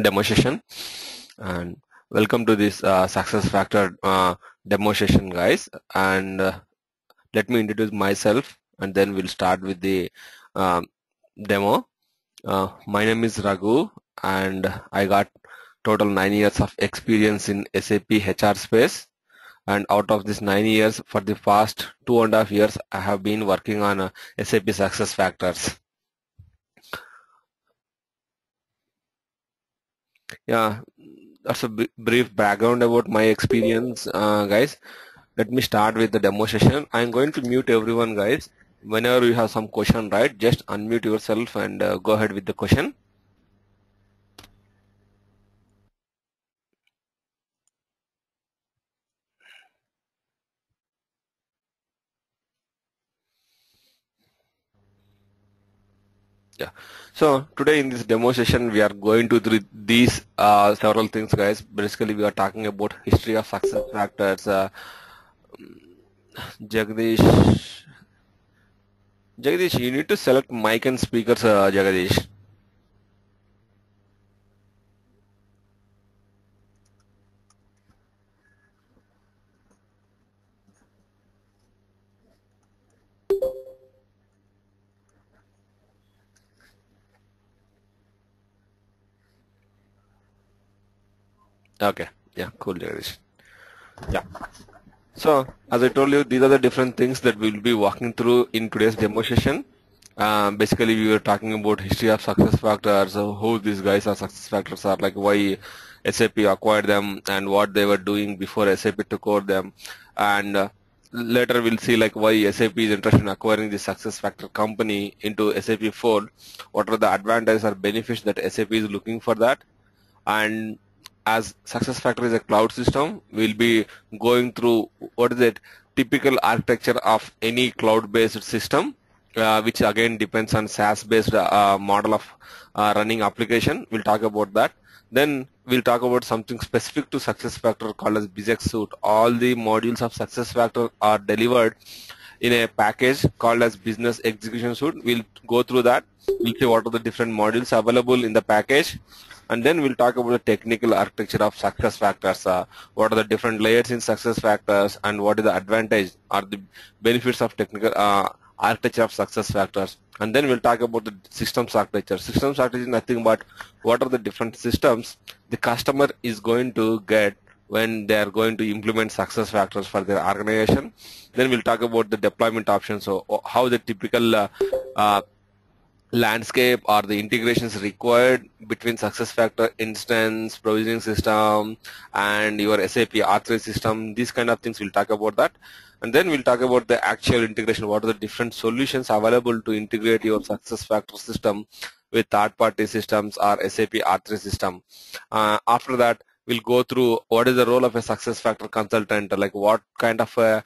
demo session, and welcome to this success factor demo session, guys. And let me introduce myself, and then we'll start with the um, demo. My name is Raghu, and I got total 9 years of experience in SAP HR space. And out of this 9 years, for the past 2.5 years, I have been working on SAP success factors. Yeah, that's a brief background about my experience, guys. Let me start with the demo session. I'm going to mute everyone, guys. Whenever you have some question, right, just unmute yourself and go ahead with the question. Yeah. So today in this demo session, we are going to do these several things, guys. Basically, we are talking about history of success factors. Jagdish, Jagdish, you need to select mic and speakers, Jagdish. Okay. Yeah. Cool, Jagdish. Yeah. So, as I told you, these are the different things that we'll be walking through in today's demo session. Basically, we were talking about history of success factors, who these guys are success factors are, like why SAP acquired them and what they were doing before SAP took over them. And later we'll see like why SAP is interested in acquiring the success factor company into SAP fold. What are the advantages or benefits that SAP is looking for that? And as SuccessFactors is a cloud system, we'll be going through what is it typical architecture of any cloud-based system, which again depends on SaaS-based model of running application. We'll talk about that. Then we'll talk about something specific to SuccessFactors called as BizX Suite. All the modules of SuccessFactors are delivered in a package called as Business Execution Suite. We'll go through that. We'll see what are the different modules available in the package, and then we'll talk about the technical architecture of success factors. What are the different layers in success factors, and what is the advantage or the benefits of technical architecture of success factors. And then we'll talk about the systems architecture. Systems architecture is nothing but what are the different systems the customer is going to get when they are going to implement success factors for their organization. Then we'll talk about the deployment options, so how the typical uh, landscape or the integrations required between SuccessFactor instance, provisioning system, and your SAP R3 system. These kind of things, we'll talk about that. And then we'll talk about the actual integration. What are the different solutions available to integrate your SuccessFactor system with third-party systems or SAP R3 system. After that, we'll go through what is the role of a SuccessFactor consultant, like what kind of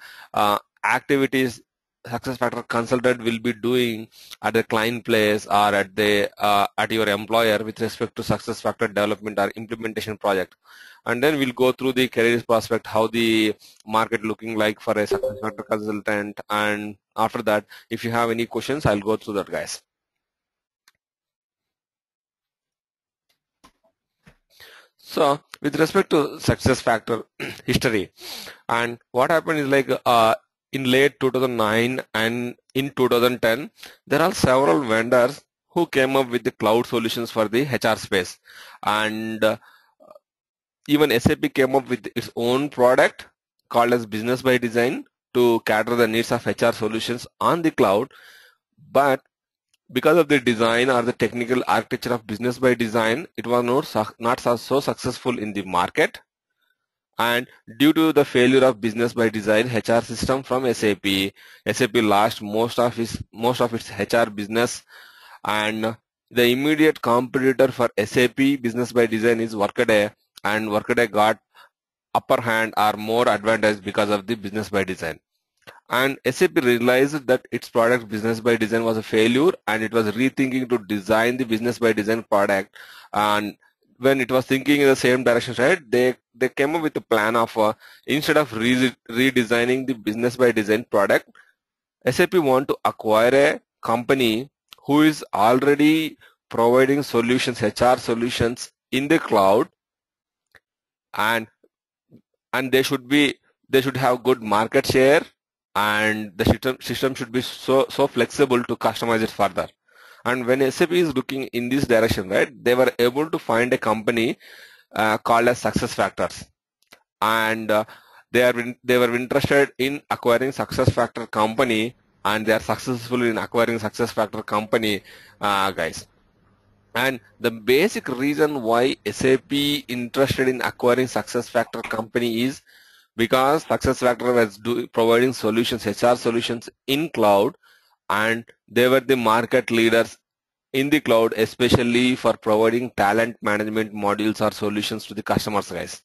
activities SuccessFactor consultant will be doing at the client place or at the at your employer with respect to SuccessFactor development or implementation project. And then we'll go through the career prospect, how the market looking like for a SuccessFactor consultant. And after that, if you have any questions, I'll go through that, guys. So with respect to SuccessFactor history, and what happened is like in late 2009 and in 2010, there are several vendors who came up with the cloud solutions for the HR space, and even SAP came up with its own product called as Business by Design to cater the needs of HR solutions on the cloud. But because of the design or the technical architecture of Business by Design, it was not so successful in the market. And due to the failure of Business by Design HR system from SAP, SAP lost most of its HR business, and the immediate competitor for SAP Business by Design is Workday, and Workday got upper hand or more advantage because of the Business by Design. And SAP realized that its product Business by Design was a failure, and it was rethinking to design the Business by Design product. And when it was thinking in the same direction, right, they came up with a plan of instead of redesigning the Business by Design product, SAP want to acquire a company who is already providing solutions, HR solutions in the cloud, and they should have good market share, and the system should be so flexible to customize it further. And when SAP is looking in this direction, right, they were able to find a company called as SuccessFactors, and they were interested in acquiring SuccessFactors company, and they are successful in acquiring SuccessFactors company, guys. And the basic reason why SAP interested in acquiring SuccessFactors company is because SuccessFactors was providing solutions, HR solutions in cloud, and they were the market leaders in the cloud, especially for providing talent management modules or solutions to the customers, guys.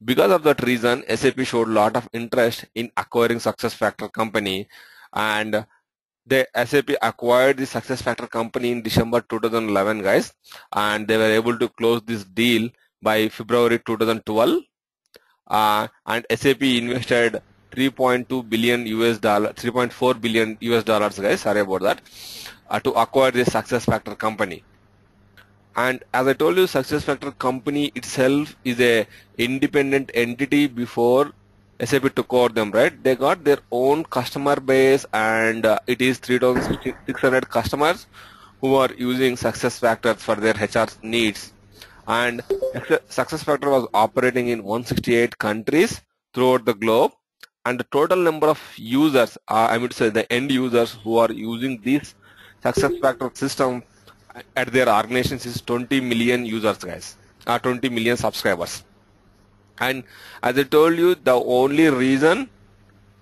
Because of that reason, SAP showed a lot of interest in acquiring SuccessFactors company, and the SAP acquired the SuccessFactors company in December 2011, guys, and they were able to close this deal by February 2012. And SAP invested 3.2 billion US dollar, 3.4 billion US dollars, guys. Sorry about that, to acquire this SuccessFactors company. And as I told you, SuccessFactors company itself is a independent entity before SAP took over them, right? They got their own customer base, and it is 3,600 customers who are using SuccessFactors for their HR needs. And SuccessFactors was operating in 168 countries throughout the globe, and the total number of users, I would say the end users who are using this SuccessFactors system at their organizations is 20 million users, guys, 20 million subscribers. And as I told you, the only reason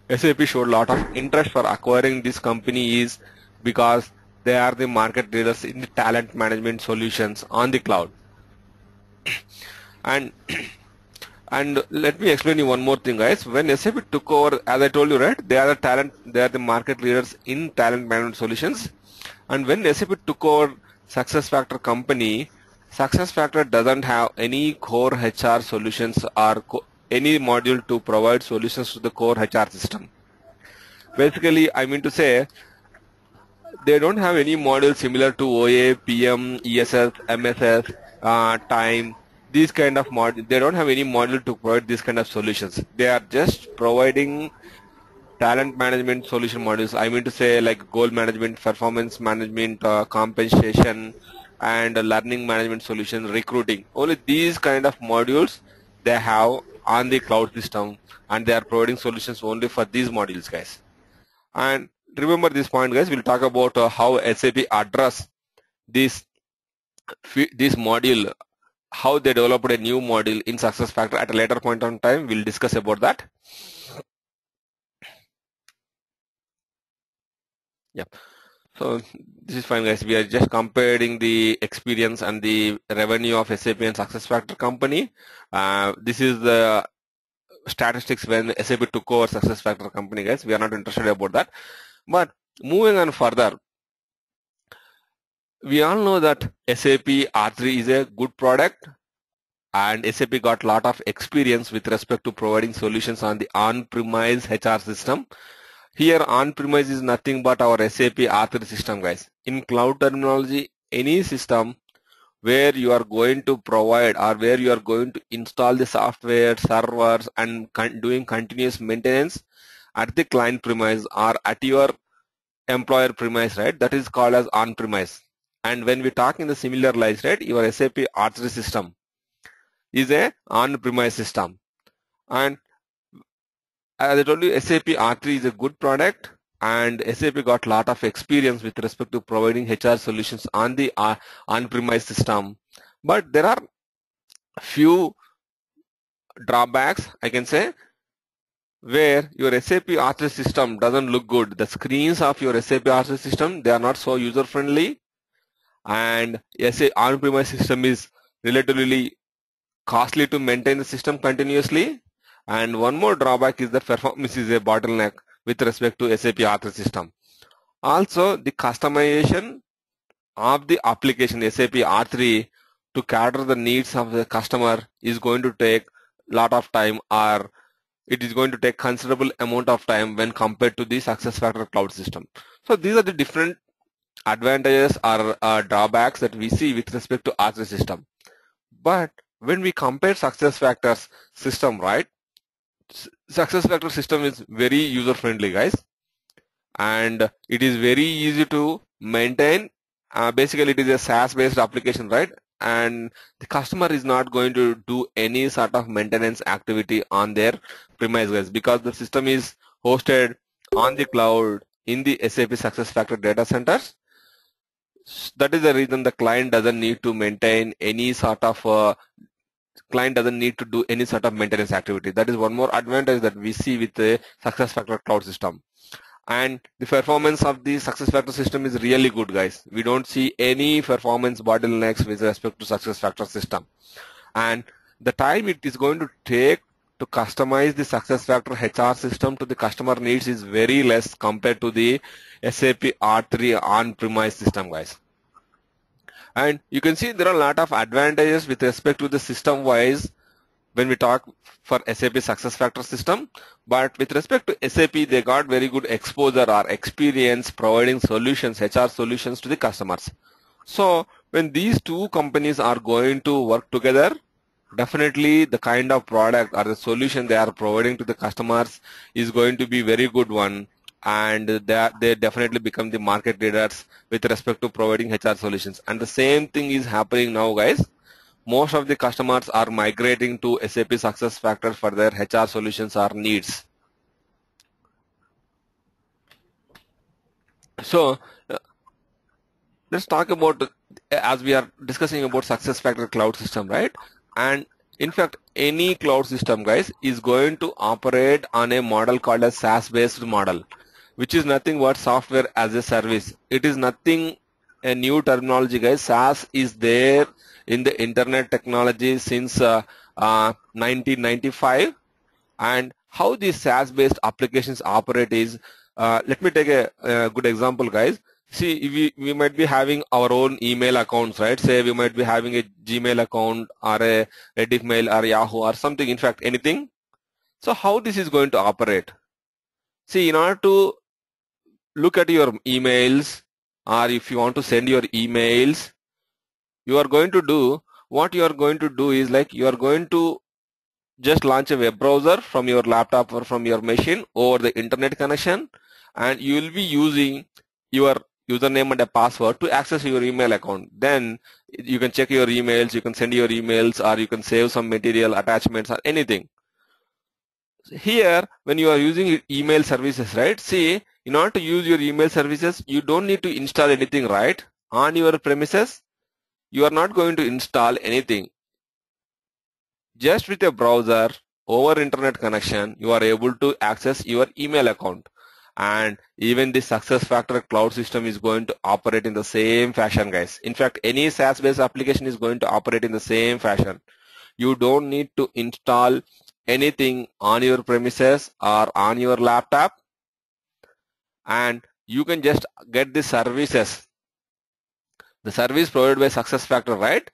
SAP showed a lot of interest for acquiring this company is because they are the market leaders in the talent management solutions on the cloud. And let me explain you one more thing, guys. When SAP took over, as I told you, right, they are the market leaders in talent management solutions. And when SAP took over SuccessFactors company, SuccessFactors doesn't have any core HR solutions or any module to provide solutions to the core HR system. Basically, I mean to say, they don't have any module similar to OA, PM, ESS, MSS, time, these kind of module. They don't have any module to provide these kind of solutions. They are just providing talent management solution modules. I mean to say, like goal management, performance management, compensation, and learning management solution, recruiting. Only these kind of modules they have on the cloud system, and they are providing solutions only for these modules, guys. And remember this point, guys. We'll talk about how SAP address this module, how they developed a new module in SuccessFactors at a later point in time. We'll discuss about that. Yeah. So this is fine, guys. We are just comparing the experience and the revenue of SAP and SuccessFactors company. This is the statistics when SAP took over SuccessFactors company, guys. We are not interested about that. But moving on further, we all know that SAP R3 is a good product, and SAP got a lot of experience with respect to providing solutions on the on-premise HR system. Here, on-premise is nothing but our SAP R3 system, guys. In cloud terminology, any system where you are going to provide or where you are going to install the software, servers, and doing continuous maintenance at the client premise or at your employer premise, right? That is called as on-premise. And when we talk in the similar lines, right, your SAP R3 system is a on-premise system. And as I told you, SAP R3 is a good product, and SAP got a lot of experience with respect to providing HR solutions on the on-premise system. But there are few drawbacks, I can say, where your SAP R3 system doesn't look good. The screens of your SAP R3 system, they are not so user-friendly, and SAP on-premise system is relatively costly to maintain the system continuously. And one more drawback is that performance is a bottleneck with respect to SAP R3 system. Also, the customization of the application SAP R3 to cater the needs of the customer is going to take a lot of time, or it is going to take considerable amount of time when compared to the SuccessFactors cloud system. So these are the different advantages or drawbacks that we see with respect to R3 system. But when we compare SuccessFactors system, right? SuccessFactors system is very user friendly, guys, and it is very easy to maintain. Basically, it is a SaaS based application, right? And the customer is not going to do any sort of maintenance activity on their premise, guys, because the system is hosted on the cloud in the SAP SuccessFactors data centers. That is the reason the client doesn't need to maintain any sort of client doesn't need to do any sort of maintenance activity. That is one more advantage that we see with the SuccessFactors cloud system. And the performance of the SuccessFactors system is really good, guys. We don't see any performance bottlenecks with respect to SuccessFactors system. And the time it is going to take to customize the SuccessFactors HR system to the customer needs is very less compared to the SAP R3 on-premise system, guys. And you can see there are a lot of advantages with respect to the system wise when we talk for SAP SuccessFactors system, but with respect to SAP, they got very good exposure or experience providing solutions, HR solutions to the customers. So when these two companies are going to work together, definitely the kind of product or the solution they are providing to the customers is going to be very good one, and they definitely become the market leaders with respect to providing HR solutions. And the same thing is happening now, guys. Most of the customers are migrating to SAP SuccessFactors for their HR solutions or needs. So let's talk about, as we are discussing about SuccessFactors cloud system, right? And in fact, any cloud system, guys, is going to operate on a model called a SaaS-based model, which is nothing but software as a service. It is nothing a new terminology, guys. SaaS is there in the internet technology since 1995, and how these SaaS-based applications operate is, let me take a good example, guys. See, we might be having our own email accounts, right? Say we might be having a Gmail account or a Rediff Mail or Yahoo or something, in fact, anything. So how this is going to operate? See, in order to look at your emails, or if you want to send your emails, what you are going to do is, like, you are going to just launch a web browser from your laptop or from your machine over the internet connection, and you will be using your username and a password to access your email account. Then you can check your emails, you can send your emails, or you can save some material, attachments, or anything. Here, when you are using email services, right? See, in order to use your email services, you don't need to install anything, right? On your premises, you are not going to install anything. Just with a browser over internet connection, you are able to access your email account. And even the SuccessFactors cloud system is going to operate in the same fashion, guys. In fact, any SaaS-based application is going to operate in the same fashion. You don't need to install anything on your premises or on your laptop, and you can just get the services. The service provided by SuccessFactors, right?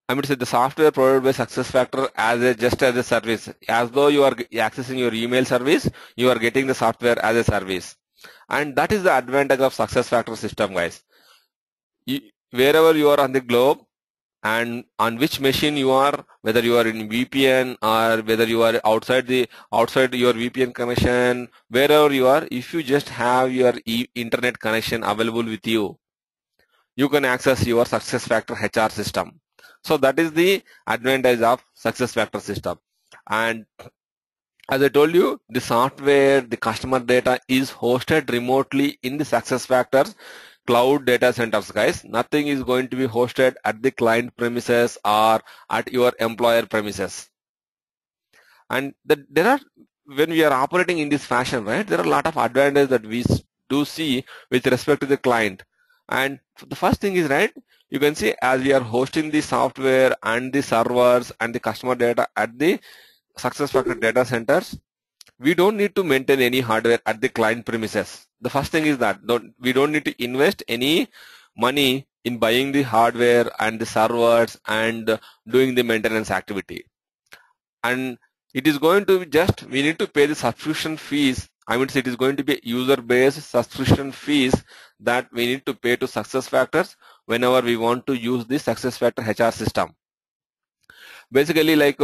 I mean to say the software provided by SuccessFactors just as a service. As though you are accessing your email service, you are getting the software as a service. And that is the advantage of SuccessFactors system, guys. Wherever you are on the globe and on which machine you are, whether you are in VPN or whether you are outside your VPN connection, wherever you are, if you just have your internet connection available with you, you can access your SuccessFactors HR system. So that is the advantage of SuccessFactors system. And as I told you, the software, the customer data is hosted remotely in the SuccessFactors cloud data centers, guys. Nothing is going to be hosted at the client premises or at your employer premises. And when we are operating in this fashion, right, there are a lot of advantages that we do see with respect to the client. And the first thing is, right, you can see as we are hosting the software and the servers and the customer data at the SuccessFactors data centers, we don't need to maintain any hardware at the client premises. The first thing is that we don't need to invest any money in buying the hardware and the servers and doing the maintenance activity. And it is going to be we need to pay the subscription fees. I mean, it is going to be user-based subscription fees that we need to pay to SuccessFactors, whenever we want to use the SuccessFactors HR system. Basically, like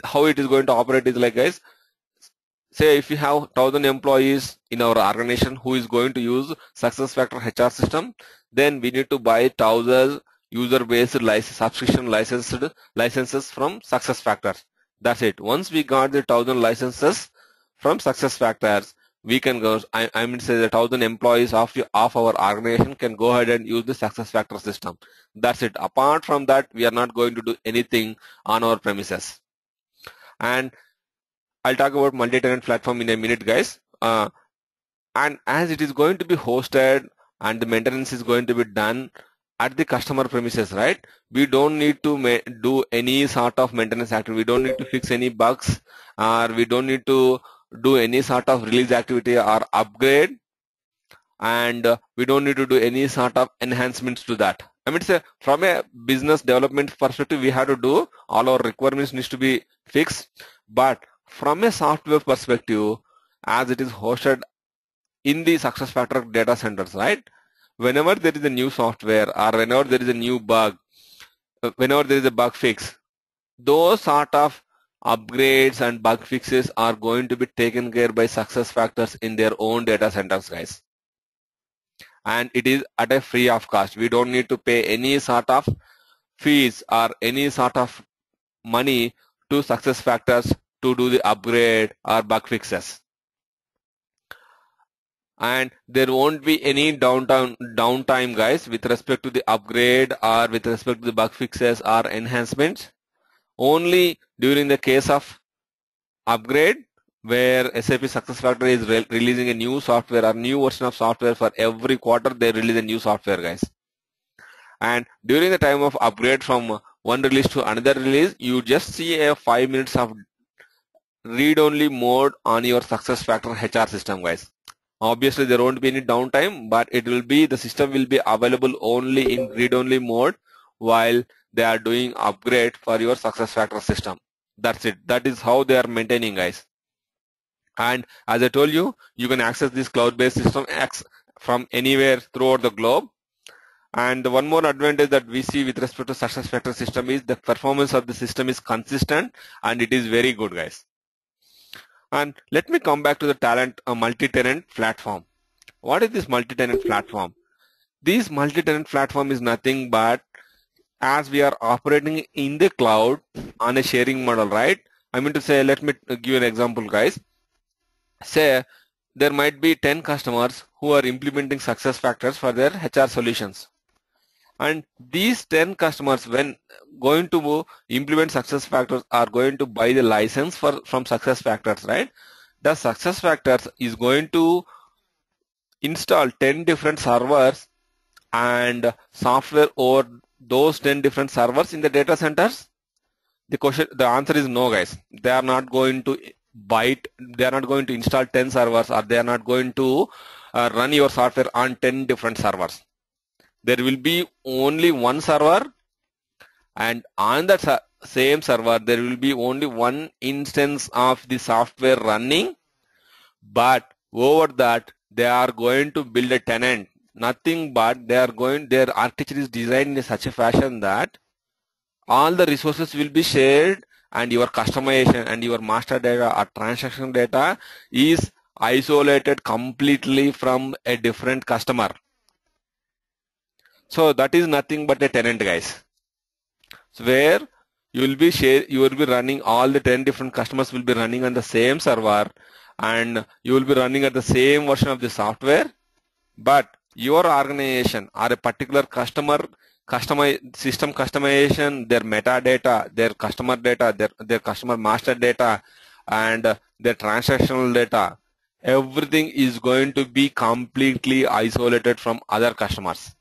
how it is going to operate is like, guys, say if you have 1,000 employees in our organization who is going to use SuccessFactors HR system, then we need to buy 1,000 user-based subscription licenses from SuccessFactors. That's it. Once we got the 1,000 licenses from SuccessFactors, we can go. I mean, say the 1,000 employees of our organization can go ahead and use the SuccessFactors system. That's it. Apart from that, we are not going to do anything on our premises. And I'll talk about multi-tenant platform in a minute, guys. And as it is going to be hosted and the maintenance is going to be done at the customer premises, right? We don't need to do any sort of maintenance activity. We don't need to fix any bugs, or we don't need to do any sort of release activity or upgrade, and we don't need to do any sort of enhancements to that. I mean, from a business development perspective, we have to do all our requirements needs to be fixed, but from a software perspective, as it is hosted in the SuccessFactors data centers, right? Whenever there is a new software or whenever there is a new bug, whenever there is a bug fix, those sort of upgrades and bug fixes are going to be taken care by SuccessFactors in their own data centers, guys. And it is at a free of cost. We don't need to pay any sort of fees or any sort of money to SuccessFactors to do the upgrade or bug fixes. And there won't be any downtime, guys, with respect to the upgrade or with respect to the bug fixes or enhancements. Only during the case of upgrade, where SAP SuccessFactors is releasing a new software or new version of software for every quarter, they release a new software, guys. And during the time of upgrade from one release to another release, you just see a 5 minutes of read-only mode on your SuccessFactors HR system, guys. Obviously, there won't be any downtime, but it will be, the system will be available only in read-only mode while they are doing upgrade for your SuccessFactors system. That's it. That is how they are maintaining, guys. And as I told you, you can access this cloud-based system from anywhere throughout the globe. And the one more advantage that we see with respect to SuccessFactors system is the performance of the system is consistent and it is very good, guys. And let me come back to the multi-tenant platform. What is this multi-tenant platform? This multi-tenant platform is nothing but, as we are operating in the cloud on a sharing model, right? I mean to say, let me give an example, guys. Say there might be 10 customers who are implementing SuccessFactors for their HR solutions. And these 10 customers, when going to implement SuccessFactors, are going to buy the license from SuccessFactors, right? The SuccessFactors is going to install 10 different servers and software over those 10 different servers in the data centers. The answer is no, guys. They are not going to they are not going to install 10 servers, or they are not going to run your software on 10 different servers. There will be only one server, and on that same server there will be only one instance of the software running, but over that they are going to build a tenant. Nothing but their architecture is designed in such a fashion that all the resources will be shared, and your customization and your master data or transaction data is isolated completely from a different customer. So that is nothing but a tenant, guys. So where you will be running, all the 10 different customers will be running on the same server, and you will be running at the same version of the software, but your organization or a particular system customization, their metadata, their customer data, their customer master data, and their transactional data, everything is going to be completely isolated from other customers.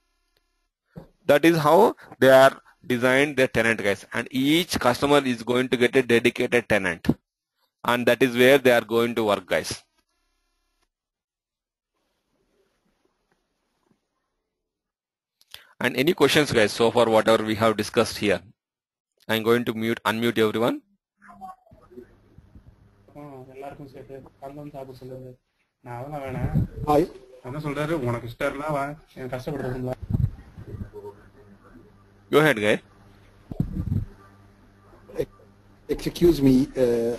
That is how they are designed their tenant, guys, and each customer is going to get a dedicated tenant, and that is where they are going to work, guys. And any questions, guys, so far whatever we have discussed here? I'm going to unmute everyone. Go ahead, guys. Excuse me,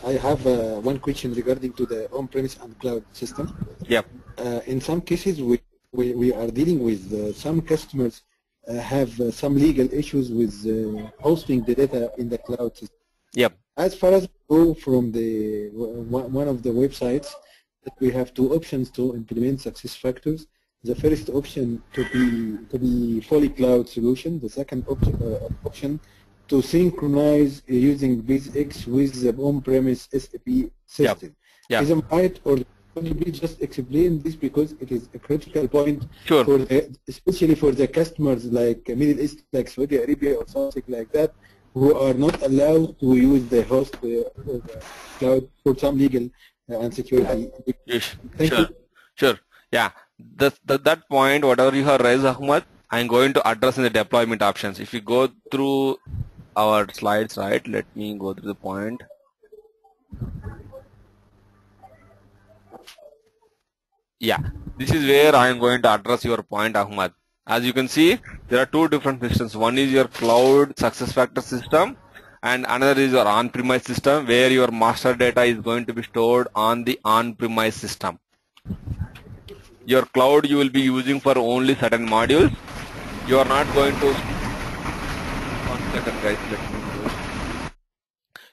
I have one question regarding to the on-premise and cloud system. Yep. In some cases, we are dealing with some customers have some legal issues with hosting the data in the cloud system. Yep. As far as go from the one of the websites, that we have two options to implement success factors. The first option to be fully cloud solution. The second option to synchronize using BaseX with the on-premise SAP system. Yep. Is it right, or could you please just explain this, because it is a critical point, Sure. for especially for the customers like Middle East, like Saudi Arabia or something like that, who are not allowed to use the host cloud for some legal and security. Yes. Thank Sure. you. Sure. Yeah. That point, whatever you have raised, Ahmad, I'm going to address in the deployment options. If you go through our slides, right? Let me go through the point. Yeah, this is where I am going to address your point, Ahmad. As you can see, there are two different systems. One is your cloud SuccessFactors system, and another is your on-premise system, where your master data is going to be stored on the on-premise system. Your cloud you will be using for only certain modules. You are not going to. One second, guys. Let me do it.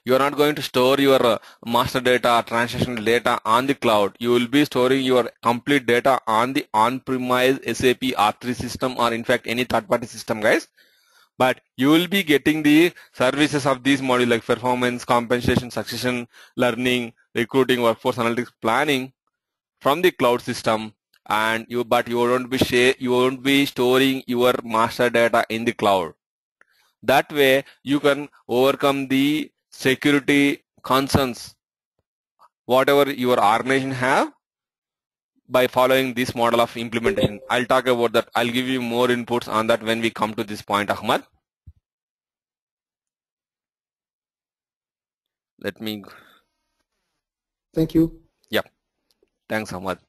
You are not going to store your master data, transaction data on the cloud. You will be storing your complete data on the on-premise SAP R3 system, or in fact any third-party system, guys. But you will be getting the services of these modules like performance, compensation, succession, learning, recruiting, workforce analytics, planning from the cloud system. And you won't be storing your master data in the cloud. That way you can overcome the security concerns whatever your organization have by following this model of implementation. I'll talk about that. I'll give you more inputs on that when we come to this point, Ahmad. Let me. Thank you. Yep. Thanks, Ahmad.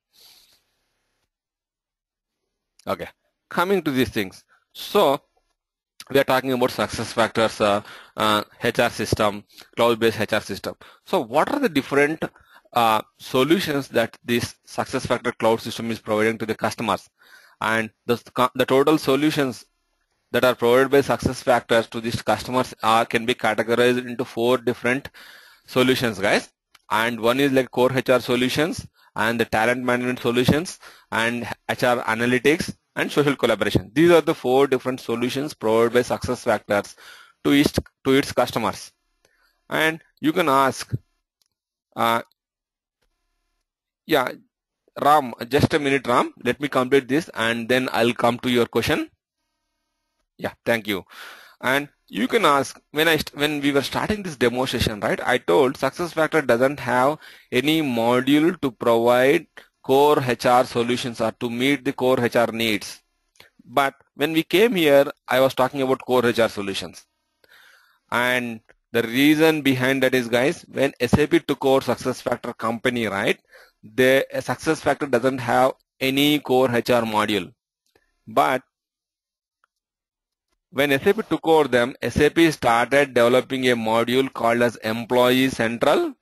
Okay. Coming to these things. So we are talking about SuccessFactors HR system, cloud-based HR system. So what are the different solutions that this SuccessFactors cloud system is providing to the customers? And the total solutions that are provided by SuccessFactors to these customers can be categorized into 4 different solutions, guys. And one is like core HR solutions, and the talent management solutions, and HR analytics, and social collaboration. These are the 4 different solutions provided by SuccessFactors to its customers. And you can ask, yeah, Ram, just a minute, Ram. Let me complete this, and then I'll come to your question. Yeah, thank you. And you can ask, when we were starting this demo session, right, I told SuccessFactors doesn't have any module to provide core HR solutions or to meet the core HR needs. But when we came here, I was talking about core HR solutions. And the reason behind that is, guys, when SAP took over SuccessFactors company, right, the SuccessFactors doesn't have any core HR module. But when SAP took over them, SAP started developing a module called as Employee Central,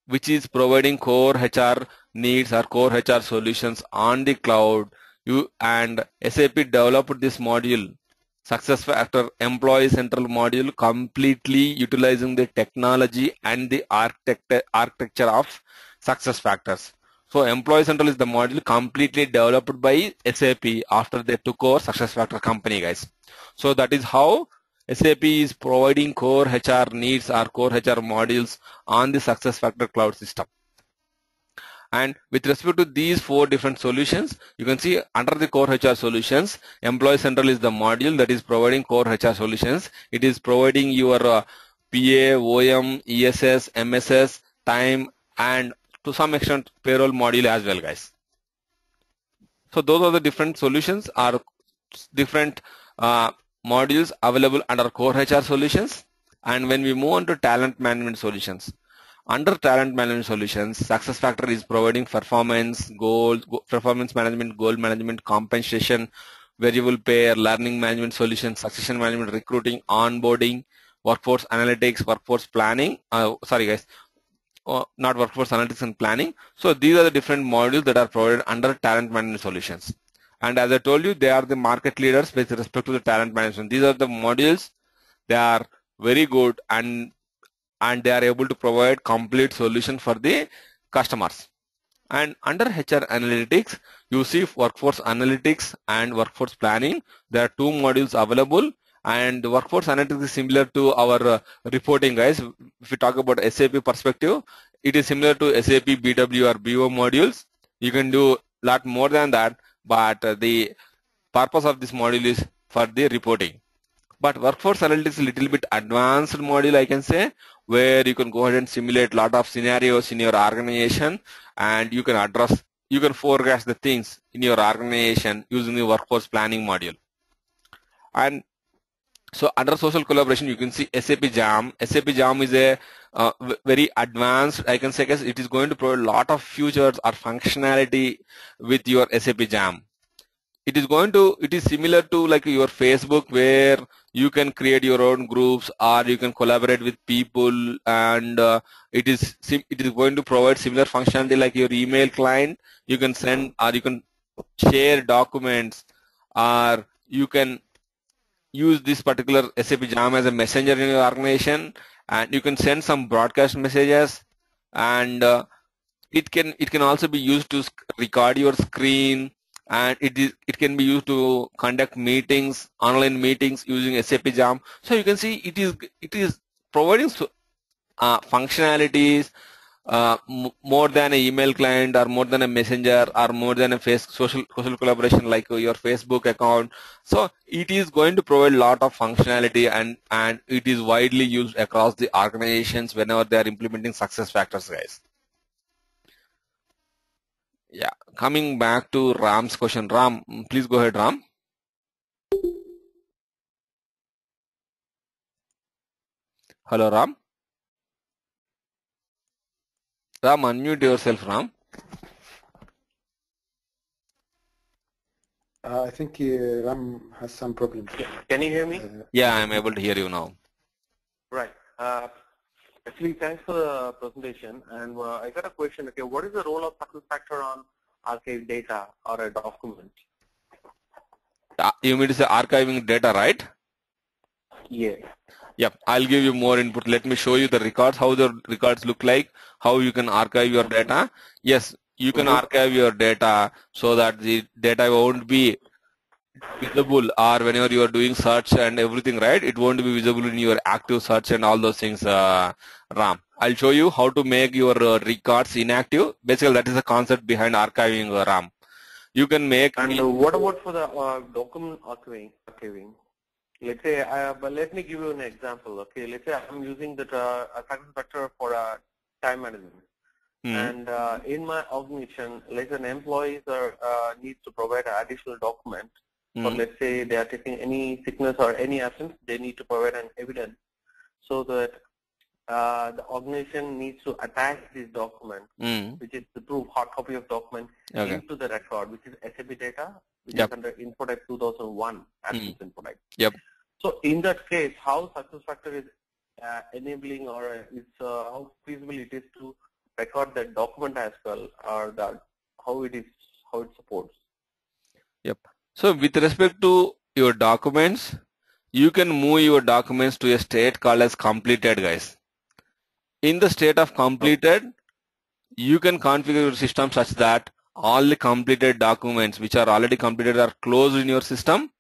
which is providing core HR needs or core HR solutions on the cloud. And SAP developed this module, SuccessFactors Employee Central module, completely utilizing the technology and the architecture of SuccessFactors. So Employee Central is the module completely developed by SAP after they took over SuccessFactors company, guys. So that is how SAP is providing core HR needs or core HR modules on the SuccessFactors cloud system. And with respect to these 4 different solutions, you can see under the core HR solutions, Employee Central is the module that is providing core HR solutions. It is providing your PA, OM, ESS, MSS, time, and to some extent payroll module as well, guys. So those are the different solutions, are different modules available under core HR solutions. And when we move on to talent management solutions, under talent management solutions, SuccessFactors is providing performance management, goal management, compensation variable pay, learning management solutions, succession management, recruiting, onboarding, workforce analytics, workforce planning. Sorry guys, not workforce analytics and planning. So these are the different modules that are provided under talent management solutions. And as I told you, they are the market leaders with respect to the talent management. These are the modules. They are very good and they are able to provide complete solution for the customers. And under HR analytics, you see workforce analytics and workforce planning. There are two modules available, and workforce analytics is similar to our reporting, guys. If we talk about SAP perspective, it is similar to SAP BW or BO modules. You can do a lot more than that, but the purpose of this module is for the reporting. But workforce analytics is a little bit advanced module, I can say, where you can go ahead and simulate a lot of scenarios in your organization, and you can forecast the things in your organization using the workforce planning module. And so under social collaboration, you can see SAP Jam. SAP Jam is a very advanced, I can say, it is going to provide a lot of features or functionality with your SAP Jam. It is similar to like your Facebook, where you can create your own groups or you can collaborate with people, and it is going to provide similar functionality like your email client. You can send or you can share documents, or you can use this particular SAP Jam as a messenger in your organization, and you can send some broadcast messages, and it can also be used to record your screen, and it can be used to conduct meetings, online meetings using SAP Jam. So you can see it is providing functionalities more than an email client, or more than a messenger, or more than a social collaboration like your Facebook account. So it is going to provide a lot of functionality, and it is widely used across the organizations whenever they are implementing success factors, guys. Yeah, coming back to Ram's question. Ram, please go ahead, Ram. Hello, Ram. Ram, unmute yourself, Ram. I think Ram has some problems. Can you hear me? Yeah, I'm able to hear you now. Right. Actually, thanks for the presentation. And I got a question. Okay, what is the role of success factor on archive data or a document? You mean to say archiving data, right? Yeah. Yep, I'll give you more input. Let me show you the records, how the records look like, how you can archive your data. Yes, you can archive your data so that the data won't be visible, or whenever you are doing search and everything, right? It won't be visible in your active search and all those things, Ram. I'll show you how to make your records inactive. Basically, that is the concept behind archiving, Ram. You can make. And what about for the document archiving? Let's say, but let me give you an example. Okay, let's say I'm using the success factor for time management. And in my organization, let's say an employee needs to provide an additional document. Or let's say they are taking any sickness or any absence, they need to provide an evidence, so that the organization needs to attach this document, which is the proof hard copy of document, into the record, which is SAP data, which is under InfoType 2001 Access InfoType. Yep. So in that case, how success factor is enabling, or how feasible it is to record that document as well, or how it supports. Yep. So with respect to your documents, you can move your documents to a state called as completed, guys. In the state of completed, you can configure your system such that all the completed documents which are already completed are closed in your system.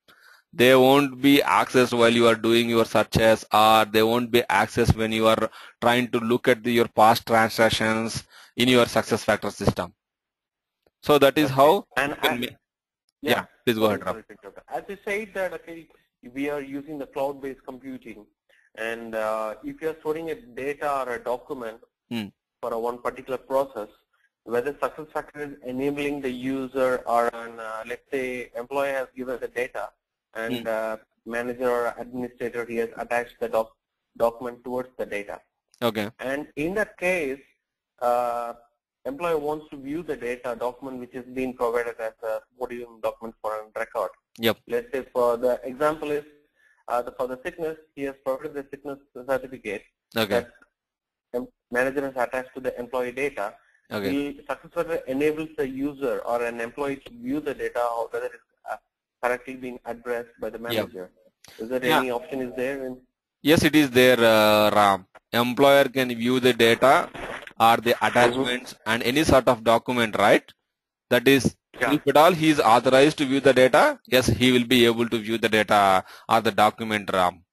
They won't be accessed while you are doing your searches, or they won't be accessed when you are trying to look at your past transactions in your success factor system. So that is how. And yeah, please go ahead, Ram. As you said that, okay, we are using the cloud-based computing, and if you are storing a data or a document for one particular process, whether success factor is enabling the user, or let's say employee has given the data, and manager or administrator, he has attached the document towards the data. Okay. And in that case, employee wants to view the data document which is being provided as a podium document for a record. Yep. Let's say for the example is for the sickness, he has provided the sickness certificate Okay. that manager has attached to the employee data. Okay. The SuccessFactors enables the user or an employee to view the data or whether it's correctly being addressed by the manager. Yep. Is there any option is there? Yes, it is there, Ram. Employer can view the data or the attachments and any sort of document, right? That is, if at all he is authorized to view the data, yes, he will be able to view the data or the document, Ram.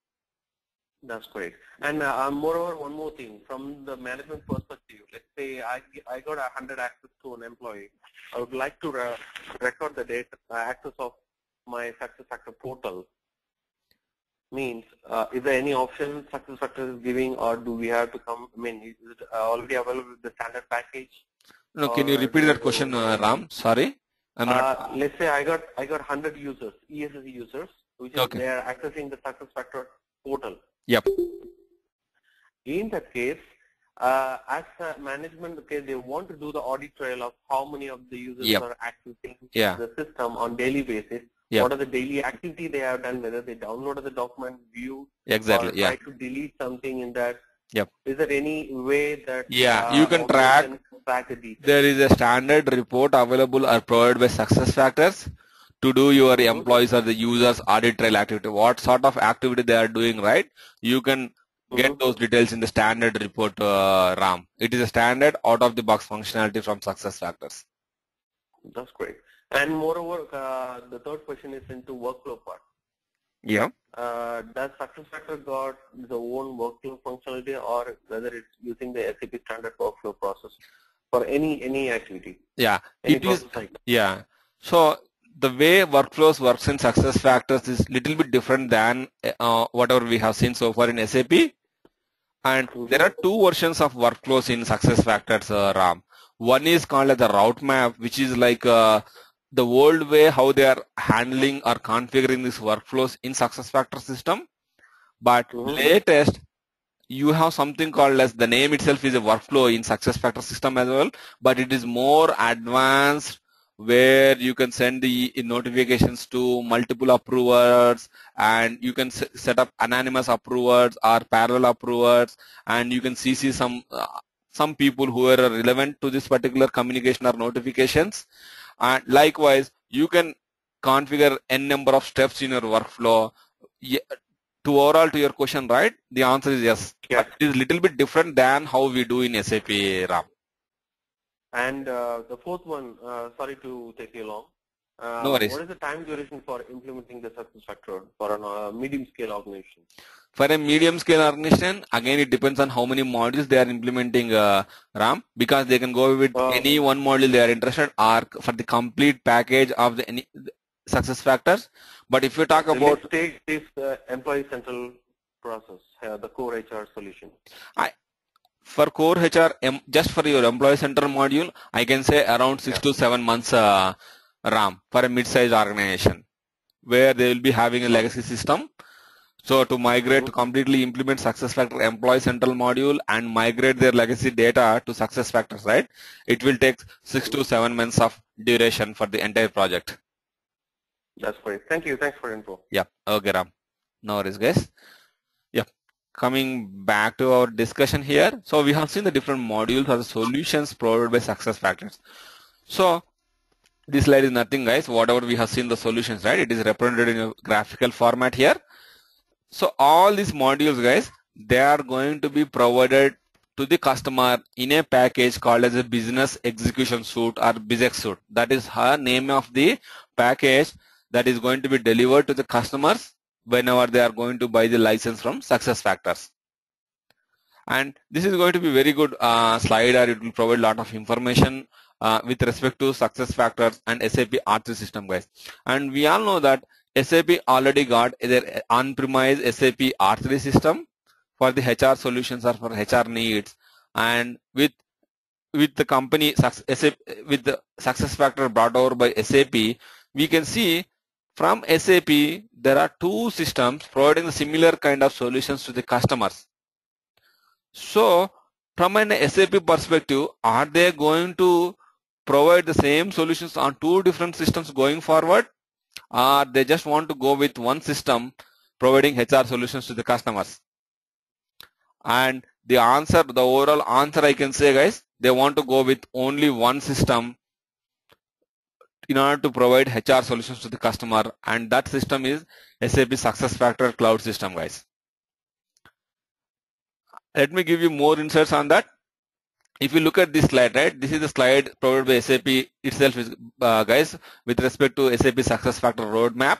That's great. And moreover, one more thing, from the management perspective, let's say I got 100 access to an employee. I would like to record the data access of my SuccessFactors portal. Means, is there any option SuccessFactors is giving, or do we have to come? I mean, is it already available with the standard package? No, can you repeat that question, Ram? Sorry, I'm not. Let's say I got 100 users, ESS users, which is they are accessing the SuccessFactors portal. Yep. In that case, as a management, okay, they want to do the audit trail of how many of the users are accessing the system on daily basis. What are the daily activity they have done, whether they downloaded the document, view, or try to delete something in that. Yep. Is there any way that you can track the details? There is a standard report available or provided by SuccessFactors to do your employees or the users audit trail activity. What sort of activity they are doing, right? You can get those details in the standard report, Ram. It is a standard out-of-the-box functionality from SuccessFactors. That's great. And moreover, the third question is into workflow part. Yeah. Does SuccessFactors got the own workflow functionality, or whether it's using the SAP standard workflow process for any activity? Yeah. It is. Yeah. So the way workflows works in SuccessFactors is little bit different than whatever we have seen so far in SAP. And there are two versions of workflows in SuccessFactors, Ram. One is called as the route map, which is like the old way how they are handling or configuring these workflows in SuccessFactors system. But latest, you have something called as, the name itself is a workflow in SuccessFactors system as well, but it is more advanced, where you can send the notifications to multiple approvers, and you can set up anonymous approvers or parallel approvers, and you can CC some people who are relevant to this particular communication or notifications. And likewise, you can configure n number of steps in your workflow. To your question, right? The answer is yes. But it is a little bit different than how we do in SAP, Ram. And the fourth one, sorry to take you long. No worries. What is the time duration for implementing the SuccessFactors for a medium scale organization? For a medium scale organization, again, it depends on how many modules they are implementing, Ram, because they can go with any one module they are interested, or for the complete package of the SuccessFactors. But if you talk about, let's take this employee central process, the core HR solution. For core HR, just for your employee central module, I can say around 6 to 7 months, Ram, for a mid-sized organization, where they will be having a legacy system. So to migrate, to completely implement SuccessFactors employee central module and migrate their legacy data to SuccessFactors, right? It will take 6 to 7 months of duration for the entire project. That's great. Thank you. Thanks for info. Yeah. Okay, Ram. No worries, guys. Yeah. Coming back to our discussion here. So we have seen the different modules or the solutions provided by SuccessFactors. So this slide is nothing, guys. Whatever we have seen the solutions, right? It is represented in a graphical format here. So all these modules, guys, they are going to be provided to the customer in a package called as a Business Execution Suite or BizEx Suite. That is her name of the package that is going to be delivered to the customers whenever they are going to buy the license from SuccessFactors. And this is going to be very good slide, or it will provide a lot of information with respect to SuccessFactors and SAP R3 system, guys. And we all know that SAP already got either on-premise SAP R3 system for the HR solutions or for HR needs, and with the company with the SuccessFactors brought over by SAP, we can see from SAP there are two systems providing the similar kind of solutions to the customers. So from an SAP perspective, are they going to provide the same solutions on two different systems going forward, or they just want to go with one system providing HR solutions to the customers? And the answer, the overall answer I can say, guys, they want to go with only one system in order to provide HR solutions to the customer, and that system is SAP SuccessFactors Cloud System, guys. Let me give you more insights on that. If you look at this slide, right, this is the slide provided by SAP itself, guys, with respect to SAP SuccessFactors roadmap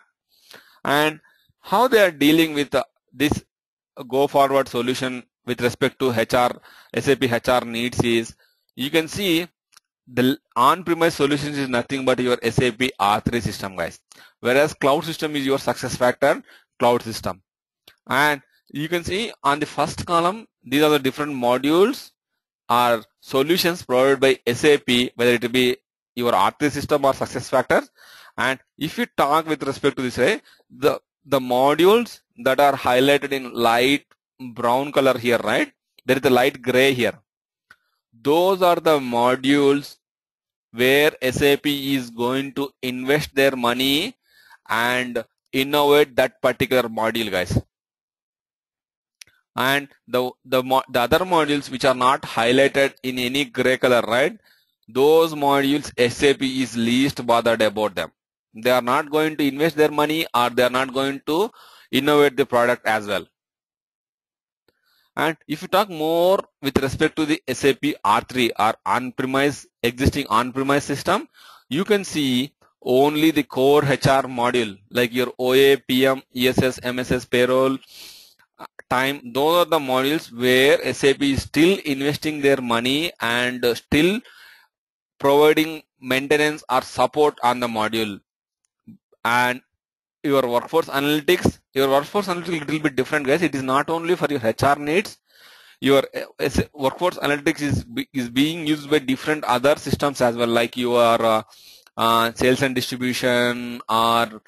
and how they are dealing with this go forward solution with respect to HR, SAP HR needs is, you can see the on-premise solutions is nothing but your SAP R3 system, guys, whereas cloud system is your SuccessFactors cloud system. And you can see on the first column, these are the different modules or solutions provided by SAP, whether it be your R3 system or SuccessFactors. And if you talk with respect to this, the modules that are highlighted in light brown color here, right? There is a light gray here. Those are the modules where SAP is going to invest their money and innovate that particular module, guys. And the other modules which are not highlighted in any gray color, right? Those modules SAP is least bothered about them. They are not going to invest their money, or they are not going to innovate the product as well. And if you talk more with respect to the SAP R3 or on-premise, existing on-premise system, you can see only the core HR module like your OA, PM, ESS, MSS, payroll, time. Those are the modules where SAP is still investing their money and still providing maintenance or support on the module. And your workforce analytics is a little bit different, guys. It is not only for your HR needs. Your workforce analytics is being used by different other systems as well, like your sales and distribution or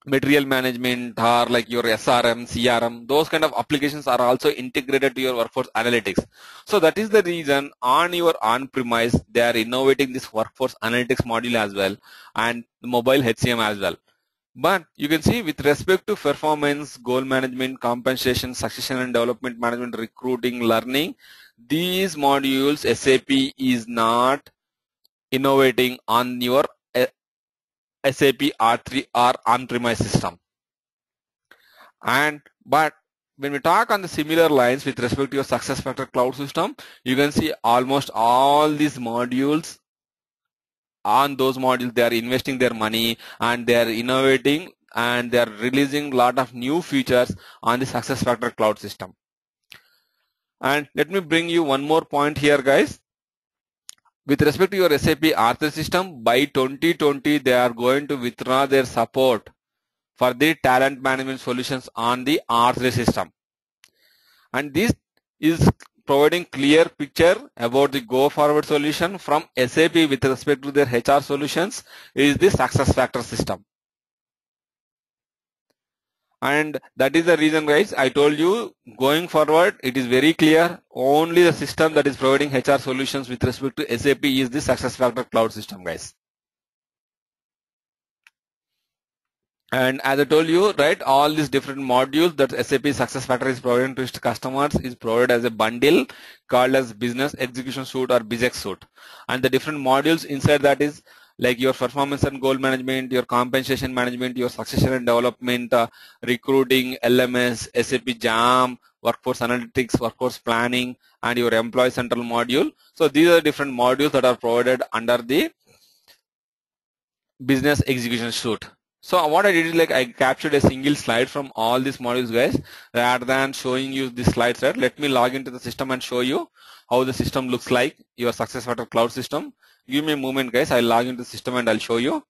material management, or like your SRM, CRM. Those kind of applications are also integrated to your workforce analytics. So that is the reason on your on-premise they are innovating this workforce analytics module as well, and mobile HCM as well. But you can see with respect to performance, goal management, compensation, succession and development management, recruiting, learning, these modules SAP is not innovating on your SAP R3 or on-premise system. But when we talk on the similar lines with respect to your SuccessFactors cloud system, you can see almost all these modules, on those modules they are investing their money and they are innovating and they are releasing a lot of new features on the SuccessFactors cloud system. And let me bring you one more point here, guys. With respect to your SAP R3 system, by 2020 they are going to withdraw their support for the talent management solutions on the R3 system. And this is providing clear picture about the go forward solution from SAP with respect to their HR solutions is the SuccessFactors system. And that is the reason, guys, I told you going forward it is very clear, only the system that is providing HR solutions with respect to SAP is the SuccessFactors cloud system, guys. And as I told you, right, all these different modules that SAP SuccessFactors is providing to its customers is provided as a bundle called as Business Execution Suite or BizX Suite. And the different modules inside that is like your performance and goal management, your compensation management, your succession and development, recruiting, LMS, SAP JAM, workforce analytics, workforce planning, and your employee central module. So these are different modules that are provided under the Business Execution Suite. So what I did is like I captured a single slide from all these modules, guys, rather than showing you this slide, right? Let me log into the system and show you how the system looks like, your SuccessFactors cloud system. Give me a moment, guys. I'll log into the system and I'll show you.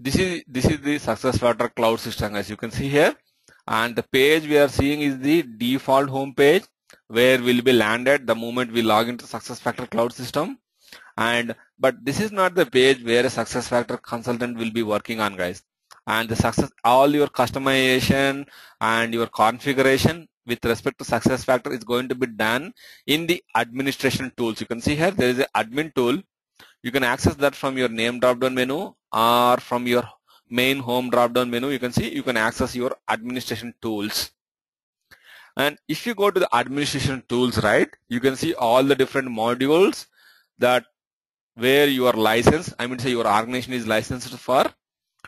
this is the SuccessFactors cloud system, as you can see here. And the page we are seeing is the default home page where we'll be landed the moment we log into SuccessFactors cloud system. But this is not the page where a SuccessFactors consultant will be working on, guys. And all your customization and your configuration with respect to SuccessFactors is going to be done in the administration tools. You can see here there is an admin tool. You can access that from your name drop-down menu or from your main home drop-down menu. You can see you can access your administration tools. And if you go to the administration tools, right, you can see all the different modules that where your license, I mean say your organization is licensed for,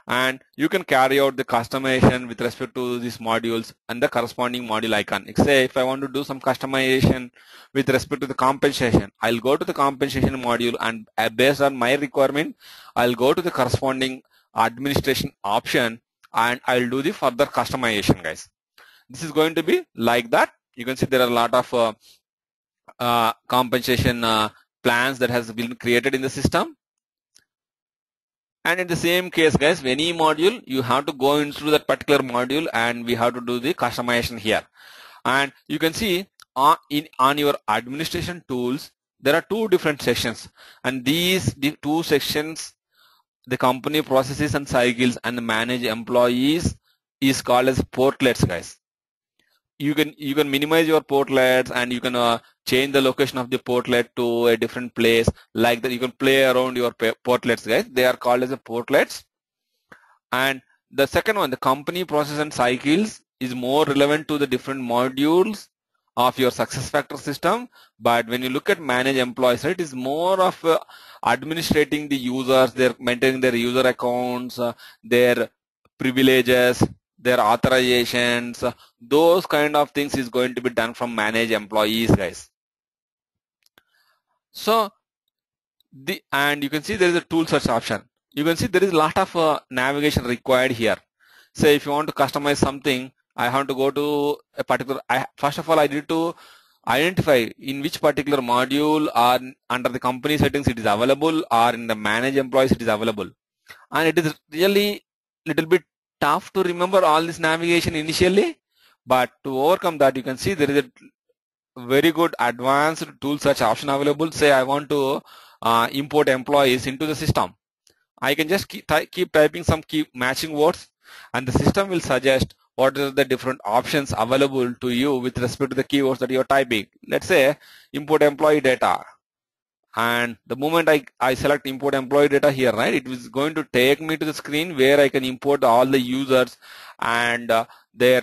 and you can carry out the customization with respect to these modules and the corresponding module icon. Say if I want to do some customization with respect to the compensation, I'll go to the compensation module, and based on my requirement, I'll go to the corresponding administration option and I'll do the further customization, guys. This is going to be like that. You can see there are a lot of compensation plans that has been created in the system. And in the same case, guys, any module, you have to go into that particular module and we have to do the customization here. And you can see on your administration tools, there are two different sections. And these two sections, the company processes and cycles and the manage employees, is called as portlets, guys. You can minimize your portlets and you can change the location of the portlet to a different place, like that. You can play around your portlets, guys. They are called as a portlets. And the second one, the company process and cycles, is more relevant to the different modules of your SuccessFactors system. But when you look at manage employees, it is more of administrating the users, they're maintaining their user accounts, their privileges, their authorizations, those kind of things is going to be done from manage employees, guys. So and you can see there is a tool search option. You can see there is a lot of navigation required here. Say if you want to customize something, I have to go to a particular, first of all I need to identify in which particular module or under the company settings it is available, or in the manage employees it is available. And it is really little bit tough to remember all this navigation initially, but to overcome that, you can see there is a very good advanced tool search option available. Say I want to import employees into the system. I can just keep typing some key matching words, and the system will suggest what are the different options available to you with respect to the keywords that you are typing. Let's say import employee data. And the moment I select import employee data here, right, it is going to take me to the screen where I can import all the users and their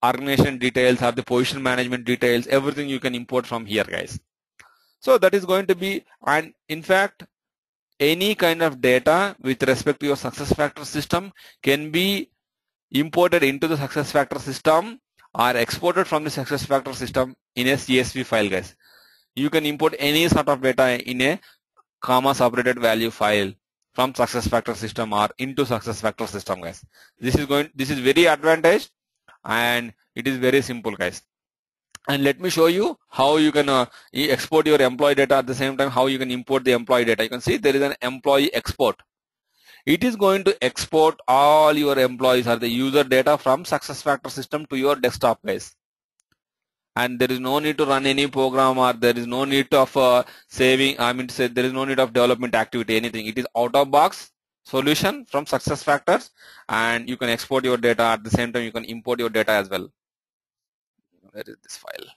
organization details or the position management details, everything you can import from here, guys. So that is going to be, and in fact, any kind of data with respect to your SuccessFactors system can be imported into the SuccessFactors system or exported from the SuccessFactors system in a CSV file, guys. You can import any sort of data in a comma separated value file from SuccessFactors system or into SuccessFactors system, guys. This is very advantage, and it is very simple, guys. And let me show you how you can export your employee data, at the same time how you can import the employee data. You can see there is an employee export. It is going to export all your employees or the user data from SuccessFactors system to your desktop, guys. And there is no need to run any program, or there is no need of saving, I mean to say there is no need of development activity, anything. It is out of box solution from SuccessFactors, and you can export your data, at the same time you can import your data as well. Where is this file?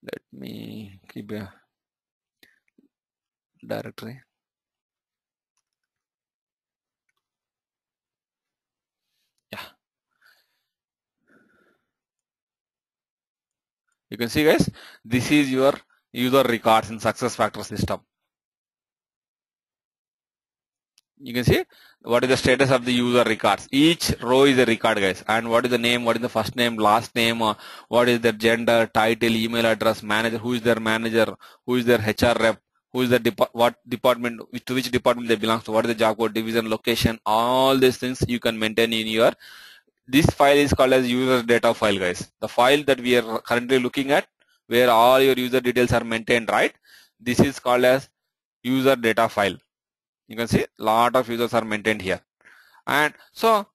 Let me keep a directory. Yeah. You can see, guys, this is your user records in SuccessFactors system. You can see what is the status of the user records. Each row is a record, guys, and what is the name, what is the first name, last name, what is their gender, title, email address, manager, who is their manager, who is their HR rep, who is the what department, to which department they belong to, what is the job code, division, location, all these things you can maintain in your, this file is called as user data file, guys. The file that we are currently looking at, where all your user details are maintained, right? This is called as user data file. You can see lot of users are maintained here. And so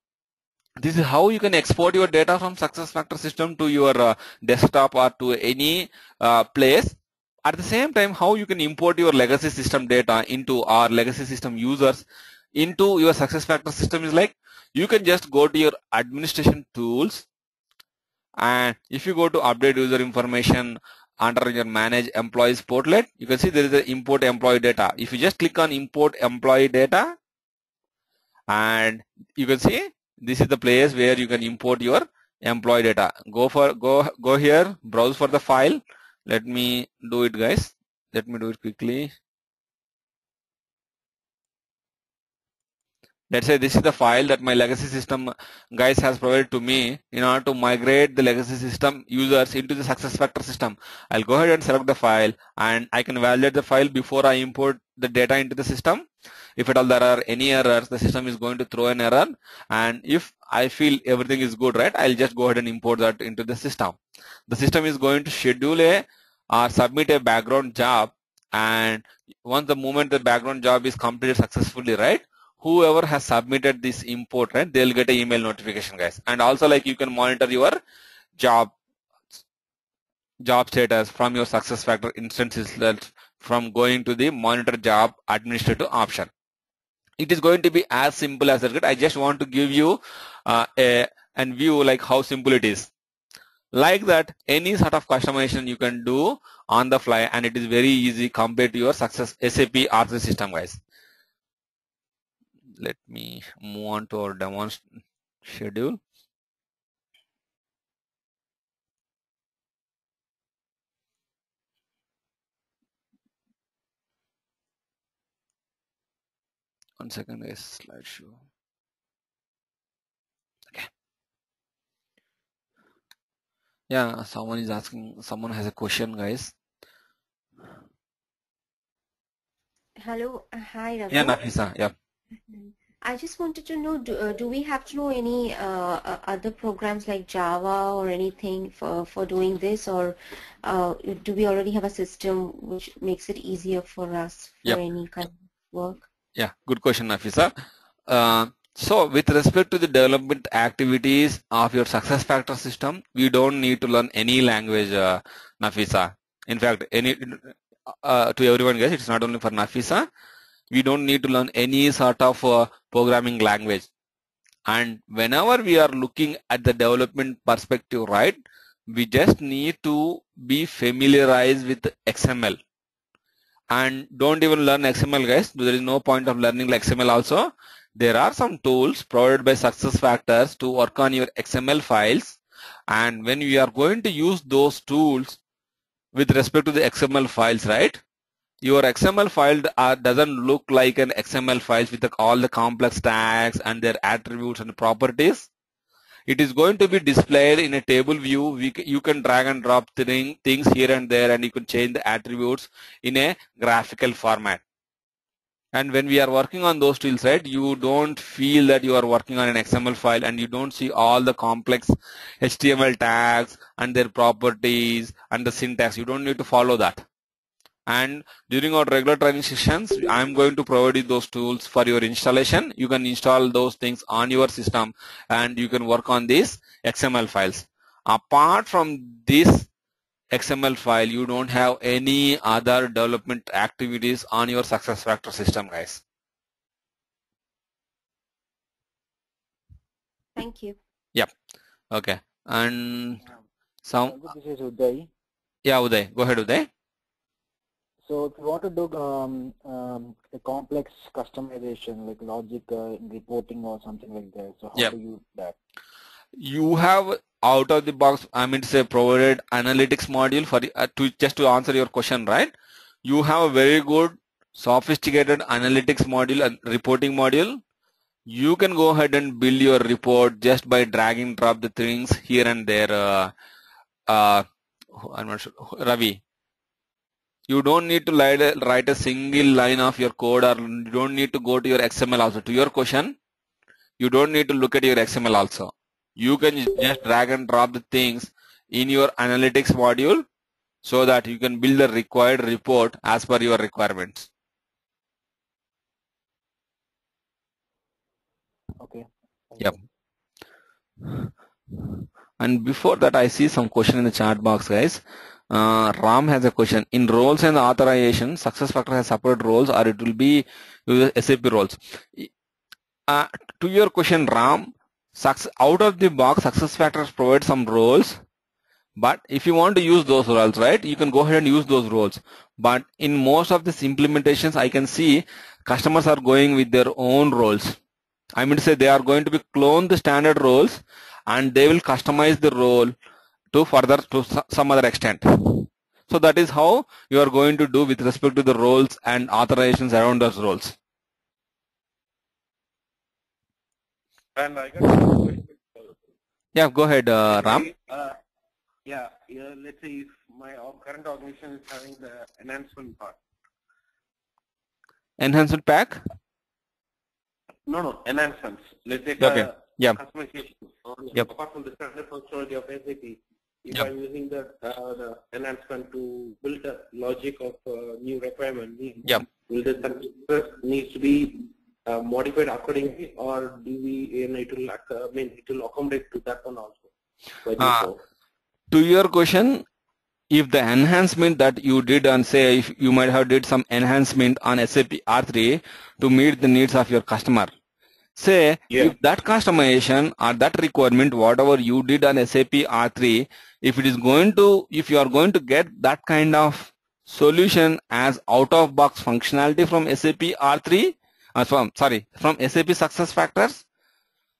this is how you can export your data from SuccessFactors system to your desktop or to any place. At the same time, how you can import your legacy system data into our legacy system users into your SuccessFactors system is like, you can just go to your administration tools, and if you go to update user information under your manage employees portlet, you can see there is a import employee data. If you just click on import employee data, and you can see this is the place where you can import your employee data. Go here, browse for the file. Let me do it, guys. Let me do it quickly. Let's say this is the file that my legacy system guys has provided to me in order to migrate the legacy system users into the SuccessFactors system. I'll go ahead and select the file, and I can validate the file before I import the data into the system. If at all there are any errors, the system is going to throw an error, and if I feel everything is good, right, I'll just go ahead and import that into the system. The system is going to schedule or submit a background job, and once the moment the background job is completed successfully, right, whoever has submitted this import, right, they'll get an email notification, guys. And also, like, you can monitor your job status from your SuccessFactors instances from going to the monitor job administrator option. It is going to be as simple as that. I just want to give you and view like how simple it is. Like that, any sort of customization you can do on the fly, and it is very easy compared to your SAP R3 system, guys. Let me move on to our demo schedule. One second, guys. Slideshow. Okay. Yeah, someone is asking. Someone has a question, guys. Hello, hi Ravi. Yeah, Nafisa. Yeah. I just wanted to know, do we have to know any other programs like Java or anything for doing this, or do we already have a system which makes it easier for us for any kind of work? Yeah, good question, Nafisa. So with respect to the development activities of your SuccessFactors system, we don't need to learn any language, Nafisa. In fact, to everyone, guys, it's not only for Nafisa. We don't need to learn any sort of programming language. And whenever we are looking at the development perspective, right, we just need to be familiarized with XML. And don't even learn XML, guys. There is no point of learning like XML also. There are some tools provided by SuccessFactors to work on your XML files. And when we are going to use those tools with respect to the XML files, right, your XML file doesn't look like an XML file with all the complex tags and their attributes and properties. It is going to be displayed in a table view. You can drag and drop things here and there, and you can change the attributes in a graphical format. And when we are working on those tools, right, you don't feel that you are working on an XML file, and you don't see all the complex HTML tags and their properties and the syntax. You don't need to follow that. And during our regular training sessions, I'm going to provide you those tools for your installation. You can install those things on your system, and you can work on these XML files. Apart from this XML file, you don't have any other development activities on your SuccessFactors system, guys. Thank you. Yep. Okay. And some. This is Uday. Yeah, Uday. Go ahead, Uday. So if you want to do a complex customization like logic reporting or something like that, so how do you do that? You have out of the box, I mean to say, provided analytics module for just to answer your question, right? You have a very good sophisticated analytics module and reporting module. You can go ahead and build your report just by drag and drop the things here and there. I'm not sure, Ravi. You don't need to write a single line of your code, or you don't need to go to your XML also. To your question, you don't need to look at your XML also. You can just drag and drop the things in your analytics module, so that you can build the required report as per your requirements. Okay. Yep. And before that, I see some question in the chat box, guys. Ram has a question. In roles and authorization, SuccessFactors has separate roles, or it will be SAP roles? To your question, Ram, out of the box, SuccessFactors provide some roles. But if you want to use those roles, right, you can go ahead and use those roles. But in most of these implementations, I can see customers are going with their own roles. I mean to say they are going to be clone the standard roles and they will customize the role to some other extent. So that is how you are going to do with respect to the roles and authorizations around those roles. And I got a question. Yeah, go ahead, Ram. Let's say if my current organization is having the enhancement part. Enhancement pack? No, enhancements. Let's say customization. Apart from the standard functionality of SAP, if I'm using the enhancement to build the logic of new requirement, will the configuration needs to be modified accordingly, or do we? It will accommodate to that one also. To your question, if the enhancement that you did on, say, if you might have did some enhancement on SAP R3 to meet the needs of your customer, say, if that customization or that requirement, whatever you did on SAP R3, if you are going to get that kind of solution as out-of-box functionality from SAP R3, from SAP SuccessFactors,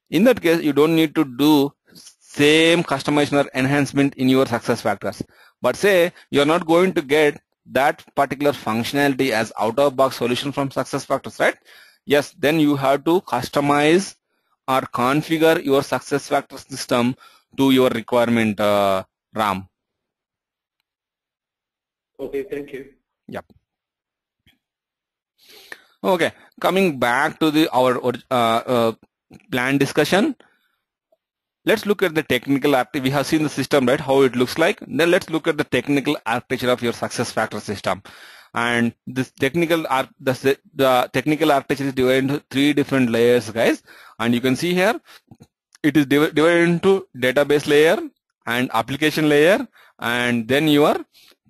in that case, you don't need to do same customization or enhancement in your SuccessFactors. But say you are not going to get that particular functionality as out-of-box solution from SuccessFactors, right? Yes, then you have to customize or configure your SuccessFactors system to your requirement, Ram. Okay, thank you. Yep. Okay, coming back to our plan discussion. Let's look at the technical architecture. We have seen the system, right? How it looks like. Then let's look at the technical architecture of your SuccessFactors system. And this the technical architecture is divided into 3 different layers, guys. And you can see here, it is divided into database layer and application layer, and then your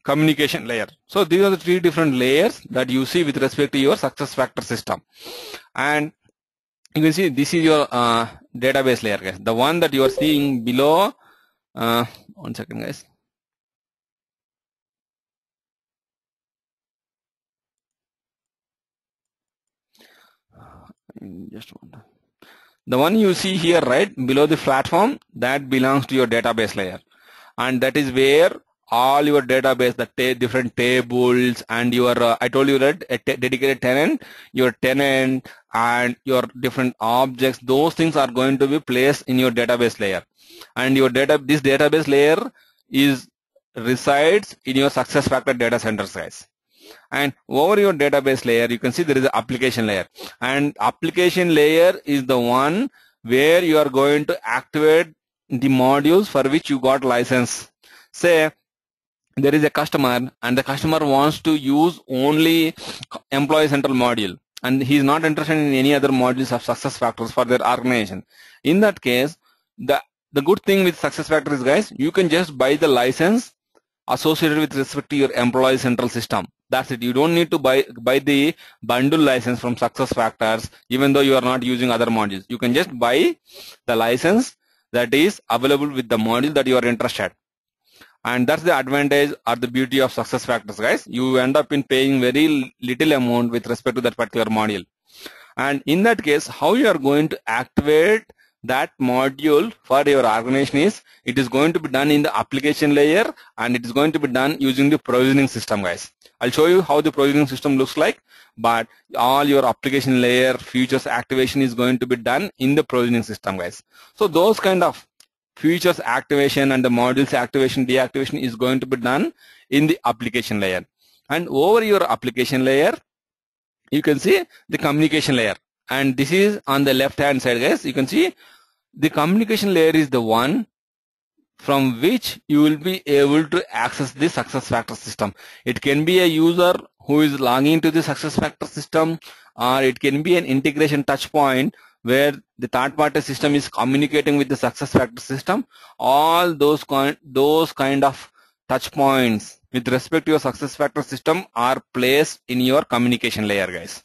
communication layer. So these are the 3 different layers that you see with respect to your SuccessFactors system. And you can see this is your database layer, guys. The one that you are seeing below. One second, guys. Just one. The one you see here, right below the platform, that belongs to your database layer, and that is where all your database, the different tables, and your I told you that a dedicated tenant, your tenant, and your different objects, those things are going to be placed in your database layer. And your this database layer resides in your SuccessFactors data centers, guys. And over your database layer, you can see there is an application layer, and application layer is the one where you are going to activate the modules for which you got license. Say there is a customer and the customer wants to use only Employee Central module, and he is not interested in any other modules of SuccessFactors for their organization. In that case, the good thing with SuccessFactors is, guys, you can just buy the license associated with respect to your Employee Central system. That's it. You don't need to buy the bundle license from SuccessFactors, even though you are not using other modules. You can just buy the license that is available with the module that you are interested. And that's the advantage or the beauty of SuccessFactors, guys. You end up in paying very little amount with respect to that particular module. And in that case, how you are going to activate that module for your organization is, it is going to be done in the application layer, and it is going to be done using the provisioning system, guys. I'll show you how the provisioning system looks like, but all your application layer features activation is going to be done in the provisioning system, guys. So those kind of features activation and the modules activation, deactivation is going to be done in the application layer. And over your application layer, you can see the communication layer. And this is on the left hand side, guys. You can see the communication layer is the one from which you will be able to access the SuccessFactors system. It can be a user who is logging into the SuccessFactors system, or it can be an integration touch point where the third-party system is communicating with the SuccessFactors system. All those kind of touch points with respect to your SuccessFactors system are placed in your communication layer, guys.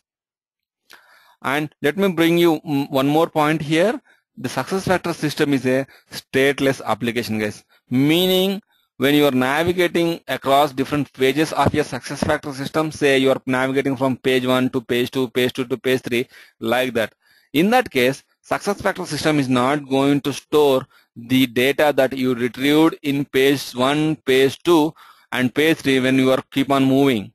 And let me bring you one more point here. The SuccessFactors system is a stateless application, guys, meaning when you are navigating across different pages of your SuccessFactors system, say you are navigating from page 1 to page 2, page 2 to page 3, like that. In that case, SuccessFactors system is not going to store the data that you retrieved in page 1, page 2, and page 3 when you are keep on moving.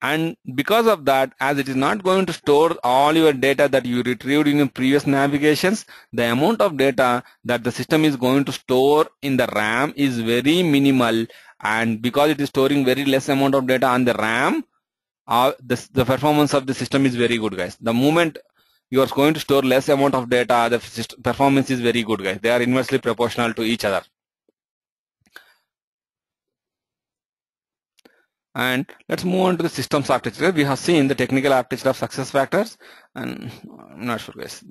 And because of that, as it is not going to store all your data that you retrieved in your previous navigations, the amount of data that the system is going to store in the RAM is very minimal. And because it is storing very less amount of data on the RAM, the performance of the system is very good, guys. The moment you are going to store less amount of data, the performance is very good, guys. They are inversely proportional to each other. And let's move on to the systems architecture. We have seen the technical architecture of SuccessFactors, and I'm not sure, guys.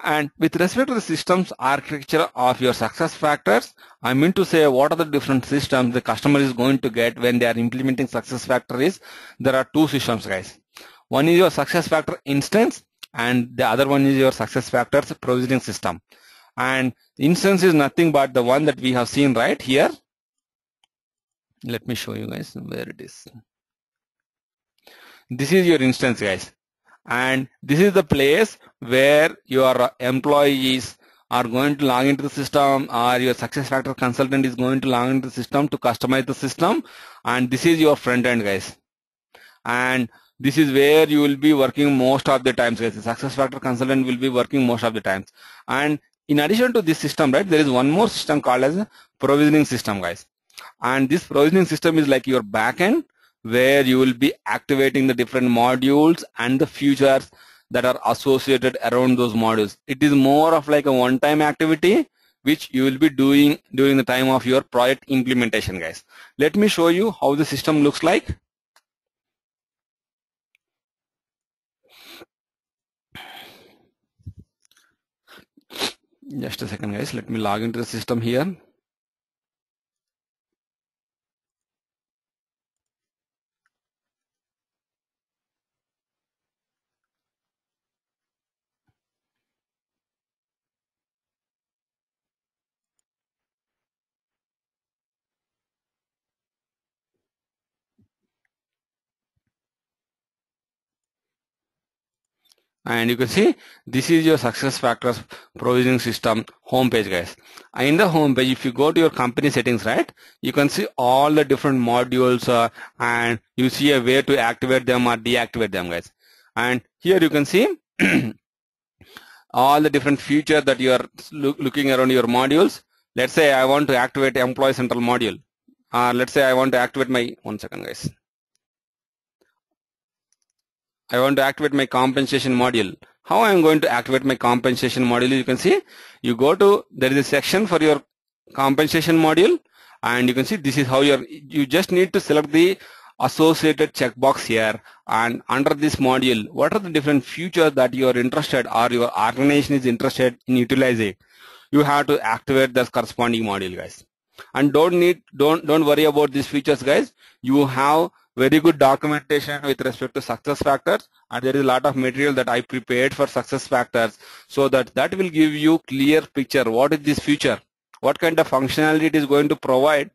And with respect to the systems architecture of your SuccessFactors, I mean to say what are the different systems the customer is going to get when they are implementing SuccessFactors. There are two systems, guys. One is your SuccessFactors instance, and the other one is your SuccessFactors provisioning system. And instance is nothing but the one that we have seen right here. Let me show you guys where it is. This is your instance, guys, and this is the place where your employees are going to log into the system, or your SuccessFactors consultant is going to log into the system to customize the system. And this is your front end, guys, and this is where you will be working most of the times, guys. The SuccessFactors consultant will be working most of the times. And in addition to this system, right, there is one more system called as a provisioning system, guys. And this provisioning system is like your backend, where you will be activating the different modules and the features that are associated around those modules. It is more of like a one-time activity which you will be doing during the time of your project implementation, guys. Let me show you how the system looks like. Just a second, guys. Let me log into the system here. And you can see this is your SuccessFactors provisioning system homepage, guys. In the homepage, if you go to your company settings, right, you can see all the different modules, and you see a way to activate them or deactivate them, guys. And here you can see all the different features that you are looking around your modules. Let's say I want to activate Employee Central module. Let's say I want to activate my, one second, guys. I want to activate my compensation module. How I am going to activate my compensation module? You can see, you go to, there is a section for your compensation module, and you can see this is how you just need to select the associated checkbox here, and under this module, what are the different features that you are interested or your organization is interested in utilizing. You have to activate the corresponding module, guys. And don't worry about these features, guys. You have very good documentation with respect to SuccessFactors, and there is a lot of material that I prepared for SuccessFactors, so that will give you clear picture. What is this feature? What kind of functionality it is going to provide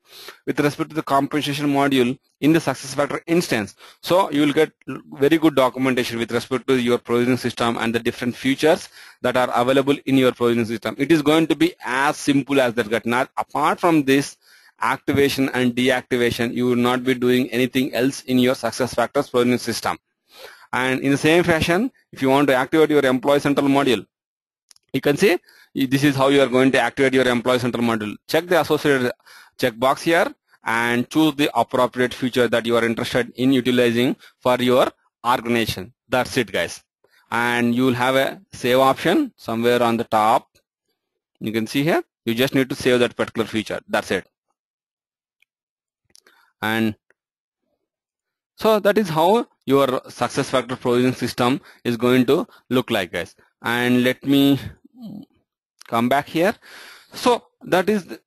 with respect to the compensation module in the SuccessFactors instance. So you will get very good documentation with respect to your provisioning system and the different features that are available in your provisioning system. It is going to be as simple as that. Not apart from this activation and deactivation, you will not be doing anything else in your SuccessFactors provisioning system. And in the same fashion, if you want to activate your Employee Central module, you can see this is how you are going to activate your Employee Central module. Check the associated checkbox here and choose the appropriate feature that you are interested in utilizing for your organization. That's it, guys. And you will have a save option somewhere on the top. You can see here, you just need to save that particular feature. That's it. And so that is how your SuccessFactors provisioning system is going to look like, guys. And let me come back here. So that is,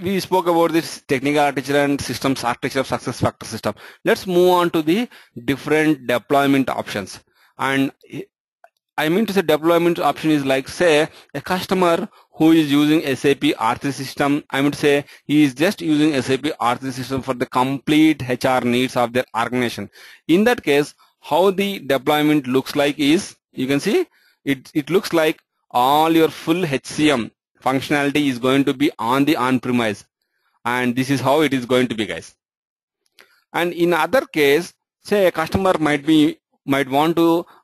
we spoke about this technical architecture and systems architecture of SuccessFactors system. Let's move on to the different deployment options. And I mean to say deployment option is like, say, a customer who is using SAP R3 system, I mean to say he is just using SAP R3 system for the complete HR needs of their organization. In that case, how the deployment looks like is, you can see, it looks like all your full HCM functionality is going to be on the on-premise. And this is how it is going to be, guys. And in other case, say a customer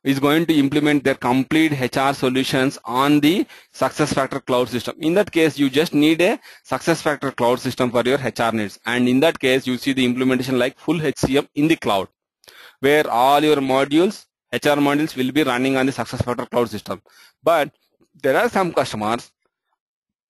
is going to implement their complete HR solutions on the SuccessFactors cloud system. In that case, you just need a SuccessFactors cloud system for your HR needs. And in that case, you see the implementation like full HCM in the cloud, where all your modules, HR modules will be running on the SuccessFactors cloud system. But there are some customers,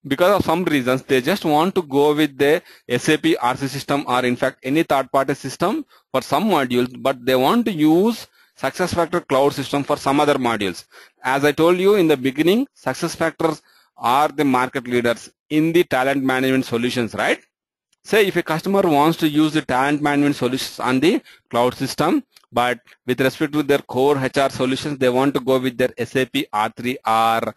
because of some reasons, they just want to go with the SAP RC system or in fact any third-party system for some modules, but they want to use SuccessFactors cloud system for some other modules. As I told you in the beginning, SuccessFactors are the market leaders in the talent management solutions, right? Say if a customer wants to use the talent management solutions on the cloud system, but with respect to their core HR solutions, they want to go with their SAP R3 or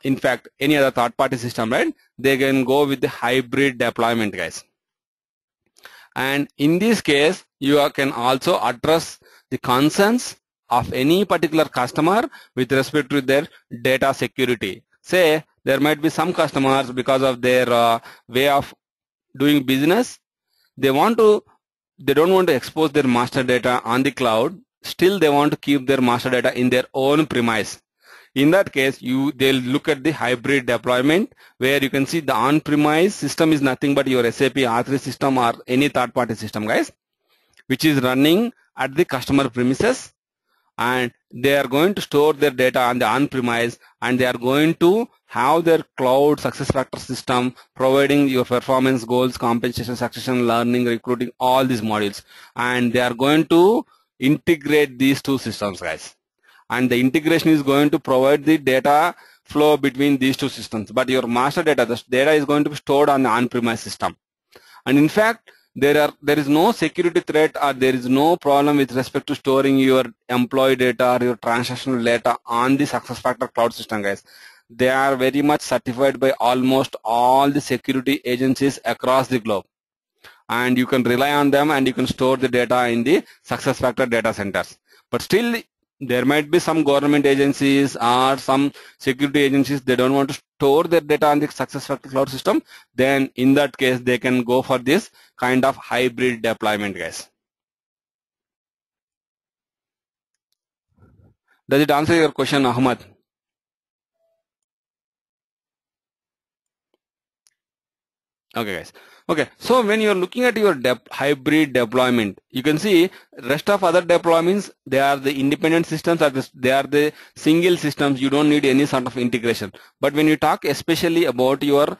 in fact any other third-party system, right? They can go with the hybrid deployment, guys. And in this case, you can also address the concerns of any particular customer with respect to their data security. Say there might be some customers, because of their way of doing business, they don't want to expose their master data on the cloud. Still they want to keep their master data in their own premise. In that case, they'll look at the hybrid deployment, where you can see the on-premise system is nothing but your SAP R3 system or any third-party system, guys, which is running at the customer premises, and they are going to store their data on the on-premise, and they are going to have their cloud SuccessFactors system providing your performance goals, compensation, succession, learning, recruiting, all these modules, and they are going to integrate these two systems, guys. And the integration is going to provide the data flow between these two systems. But your master data, the data is going to be stored on the on-premise system. And in fact, there is no security threat or there is no problem with respect to storing your employee data or your transactional data on the SuccessFactors cloud system, guys. They are very much certified by almost all the security agencies across the globe. And you can rely on them and you can store the data in the SuccessFactors data centers. But still, there might be some government agencies or some security agencies, they don't want to store their data on the SuccessFactors cloud system. Then in that case, they can go for this kind of hybrid deployment, guys. Does it answer your question, Ahmad? Okay, guys. Okay, so when you're looking at your hybrid deployment, you can see rest of other deployments, they are the independent systems, or they are the single systems. You don't need any sort of integration. But when you talk especially about your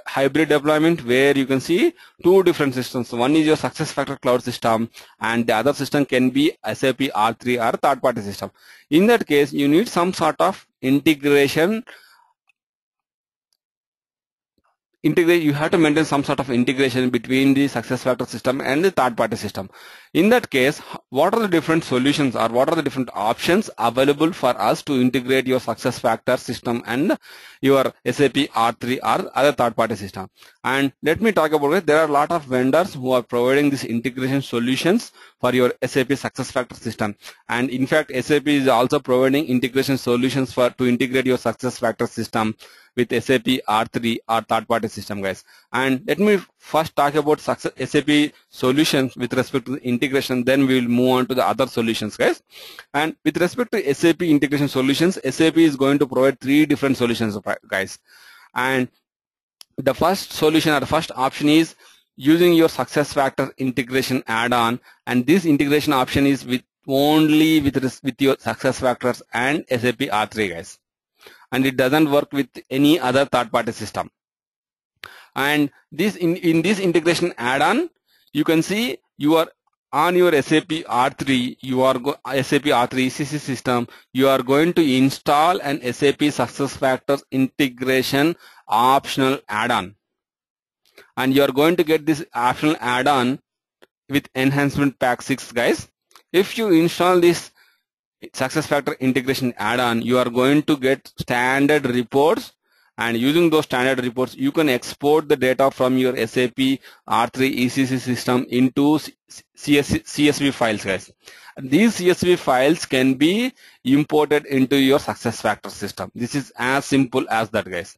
hybrid deployment, where you can see two different systems. One is your SuccessFactors cloud system, and the other system can be SAP R3 or third-party system. In that case, you need some sort of integration. You have to maintain some sort of integration between the SuccessFactors system and the third-party system. In that case, what are the different solutions or what are the different options available for us to integrate your SuccessFactors system and your SAP R3 or other third-party system? And let me talk about it. There are a lot of vendors who are providing these integration solutions for your SAP SuccessFactors system. And in fact, SAP is also providing integration solutions to integrate your SuccessFactors system with SAP R3 or third-party system, guys. And let me first talk about SAP solutions with respect to the integration, then we will move on to the other solutions, guys. And with respect to SAP integration solutions, SAP is going to provide 3 different solutions, guys. And the first solution or the first option using your SuccessFactors integration add-on, and this integration option is only with your SuccessFactors and SAP R3, guys. and it doesn't work with any other third-party system. And this in this integration add-on, you can see you are on your SAP R3, SAP R3 ECC system, you are going to install an SAP SuccessFactors integration optional add-on. And you are going to get this optional add-on with enhancement pack 6, guys. If you install this SuccessFactors integration add-on, you are going to get standard reports, and using those standard reports, you can export the data from your SAP R3 ECC system into CSV files, guys. These CSV files can be imported into your SuccessFactors system. This is as simple as that, guys.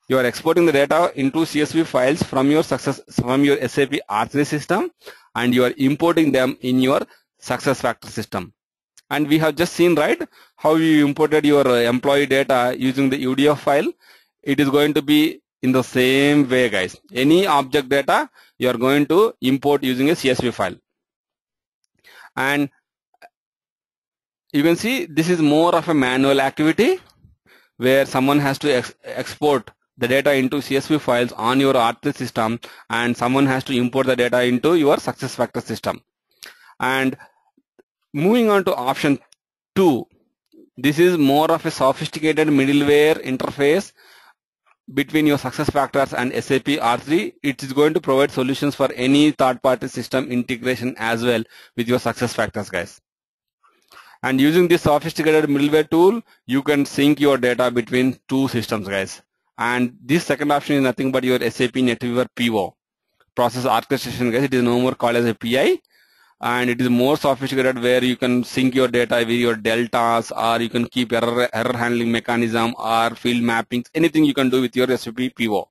You are exporting the data into CSV files from your SAP R3 system, and you are importing them in your SuccessFactors system. And we have just seen, right, how you imported your employee data using the UDF file. It is going to be in the same way, guys. Any object data you are going to import using a CSV file. And you can see this is more of a manual activity where someone has to export the data into CSV files on your R3 system, and someone has to import the data into your SuccessFactors system. And moving on to option 2, this is more of a sophisticated middleware interface between your SuccessFactors and SAP R3. It is going to provide solutions for any third-party system integration as well with your SuccessFactors, guys. And using this sophisticated middleware tool, you can sync your data between two systems, guys. And this second option is nothing but your SAP NetWeaver PO, process orchestration, guys. It is no more called as a PI, and it is more sophisticated where you can sync your data with your deltas, or you can keep error handling mechanism or field mappings, anything you can do with your SAP PO.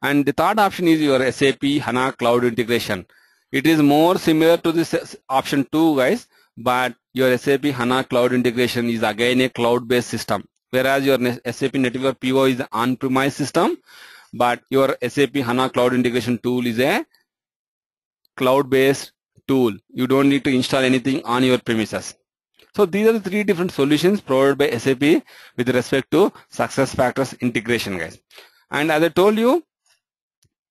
And the third option is your SAP HANA Cloud Integration. It is more similar to this option 2, guys, but your SAP HANA Cloud Integration is again a cloud-based system, whereas your SAP NetWeaver PO is an on-premise system, but your SAP HANA Cloud Integration tool is a cloud-based tool. You don't need to install anything on your premises. So these are the 3 different solutions provided by SAP with respect to SuccessFactors integration, guys. And as I told you,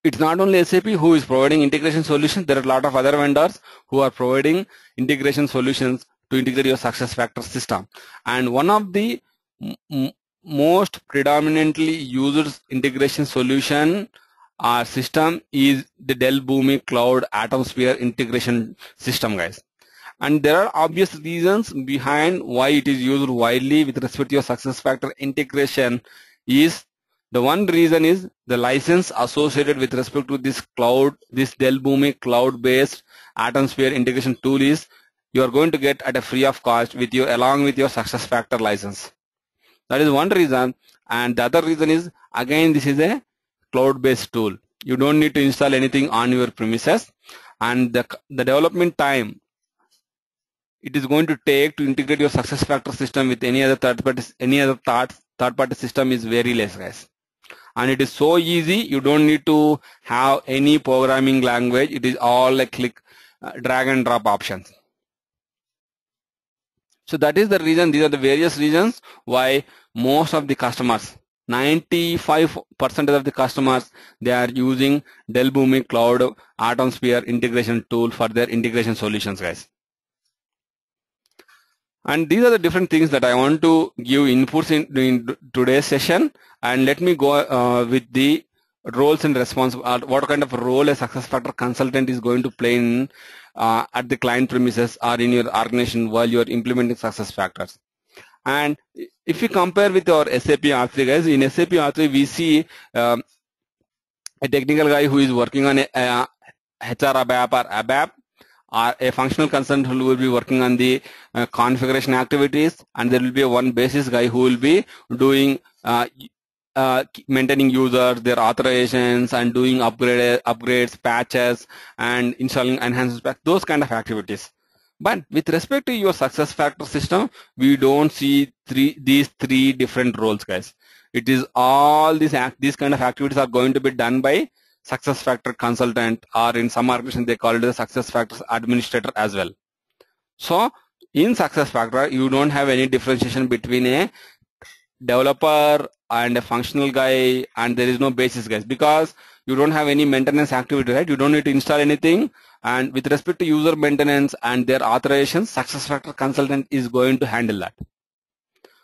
it's not only SAP who is providing integration solutions. There are a lot of other vendors who are providing integration solutions to integrate your SuccessFactors system. And one of the most predominantly used integration solution system is the Dell Boomi Cloud Atomsphere integration system, guys. And there are obvious reasons behind why it is used widely with respect to your SuccessFactors integration. Is the one reason is the license associated with respect to this cloud, this Dell Boomi cloud-based Atomsphere integration tool is you are going to get at a free of cost with you along with your SuccessFactors license. That is one reason. And the other reason is, again, this is a cloud-based tool. You don't need to install anything on your premises, and the development time it is going to take to integrate your SuccessFactors system with any other third-party system is very less, guys. And it is so easy. You don't need to have any programming language. It is all like drag and drop options. So that is the reason. These are the various reasons why most of the customers, 95% of the customers, they are using Dell Boomi Cloud Atomsphere integration tool for their integration solutions, guys. And these are the different things that I want to give inputs in today's session. And let me go with the roles and responsibilities. What kind of role a SuccessFactors consultant is going to play in at the client premises or in your organization while you are implementing SuccessFactors. And if you compare with our SAP R3, guys, in SAP R3 we see a technical guy who is working on a HR ABAP or ABAP, or a functional consultant who will be working on the configuration activities, and there will be one basis guy who will be doing maintaining users, their authorizations, and doing upgrades, patches, and installing enhancements, those kind of activities. But with respect to your SuccessFactors system, we don't see these three different roles, guys. It is all these kind of activities are going to be done by SuccessFactors consultant, or in some organizations they call it the SuccessFactors administrator as well. So in SuccessFactors, you don't have any differentiation between a developer and a functional guy, and there is no basis guys, because you don't have any maintenance activity, right? You don't need to install anything. And with respect to user maintenance and their authorization, SuccessFactors consultant is going to handle that.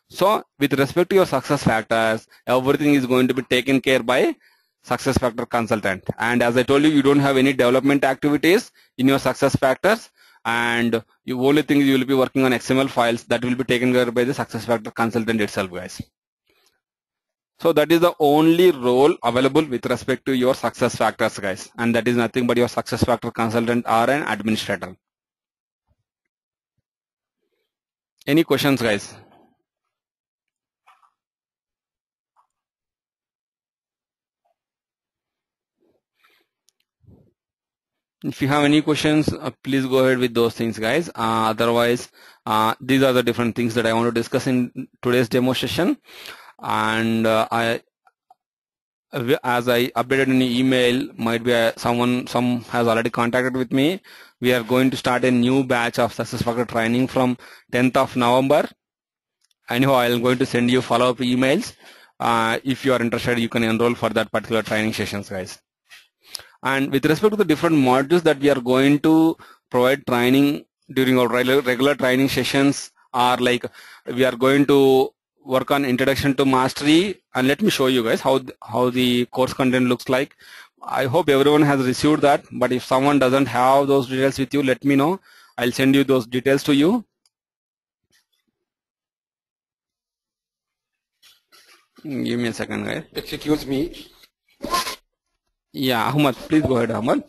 So with respect to your success factors, everything is going to be taken care by SuccessFactors consultant. And as I told you, you don't have any development activities in your success factors, and the only thing you will be working on XML files that will be taken care by the SuccessFactors consultant itself, guys. So that is the only role available with respect to your success factors, guys, and that is nothing but your SuccessFactors consultant or an administrator. Any questions, guys? If you have any questions, please go ahead with those things, guys. Otherwise, these are the different things that I want to discuss in today's demo session. And as I updated in the email, might be some has already contacted with me. We are going to start a new batch of SuccessFactors training from 10th of November. Anyhow, I am going to send you follow-up emails. If you are interested, you can enroll for that particular training sessions, guys. And with respect to the different modules that we are going to provide training during our regular training sessions, are like we are going to work on introduction to mastery, and let me show you guys how the course content looks like. I hope everyone has received that, but if someone doesn't have those details with you, let me know. I'll send you those details to you. Give me a second, guys. Excuse me. Yeah, Ahmad, please go ahead, Ahmad.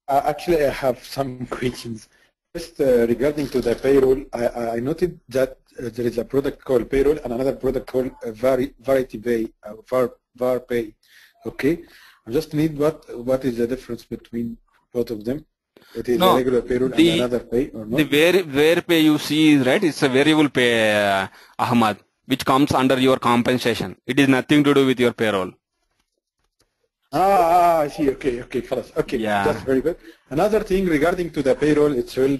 Actually, I have some questions. First, regarding to the payroll, I noted that there is a product called payroll and another product called variety pay, var pay. Okay, I just need what is the difference between both of them? It is a regular payroll and another pay, or not? The var pay you see is right. It's a variable pay, Ahmad, which comes under your compensation. It is nothing to do with your payroll. I see. Okay, okay, yeah. That's very good. Another thing regarding to the payroll itself,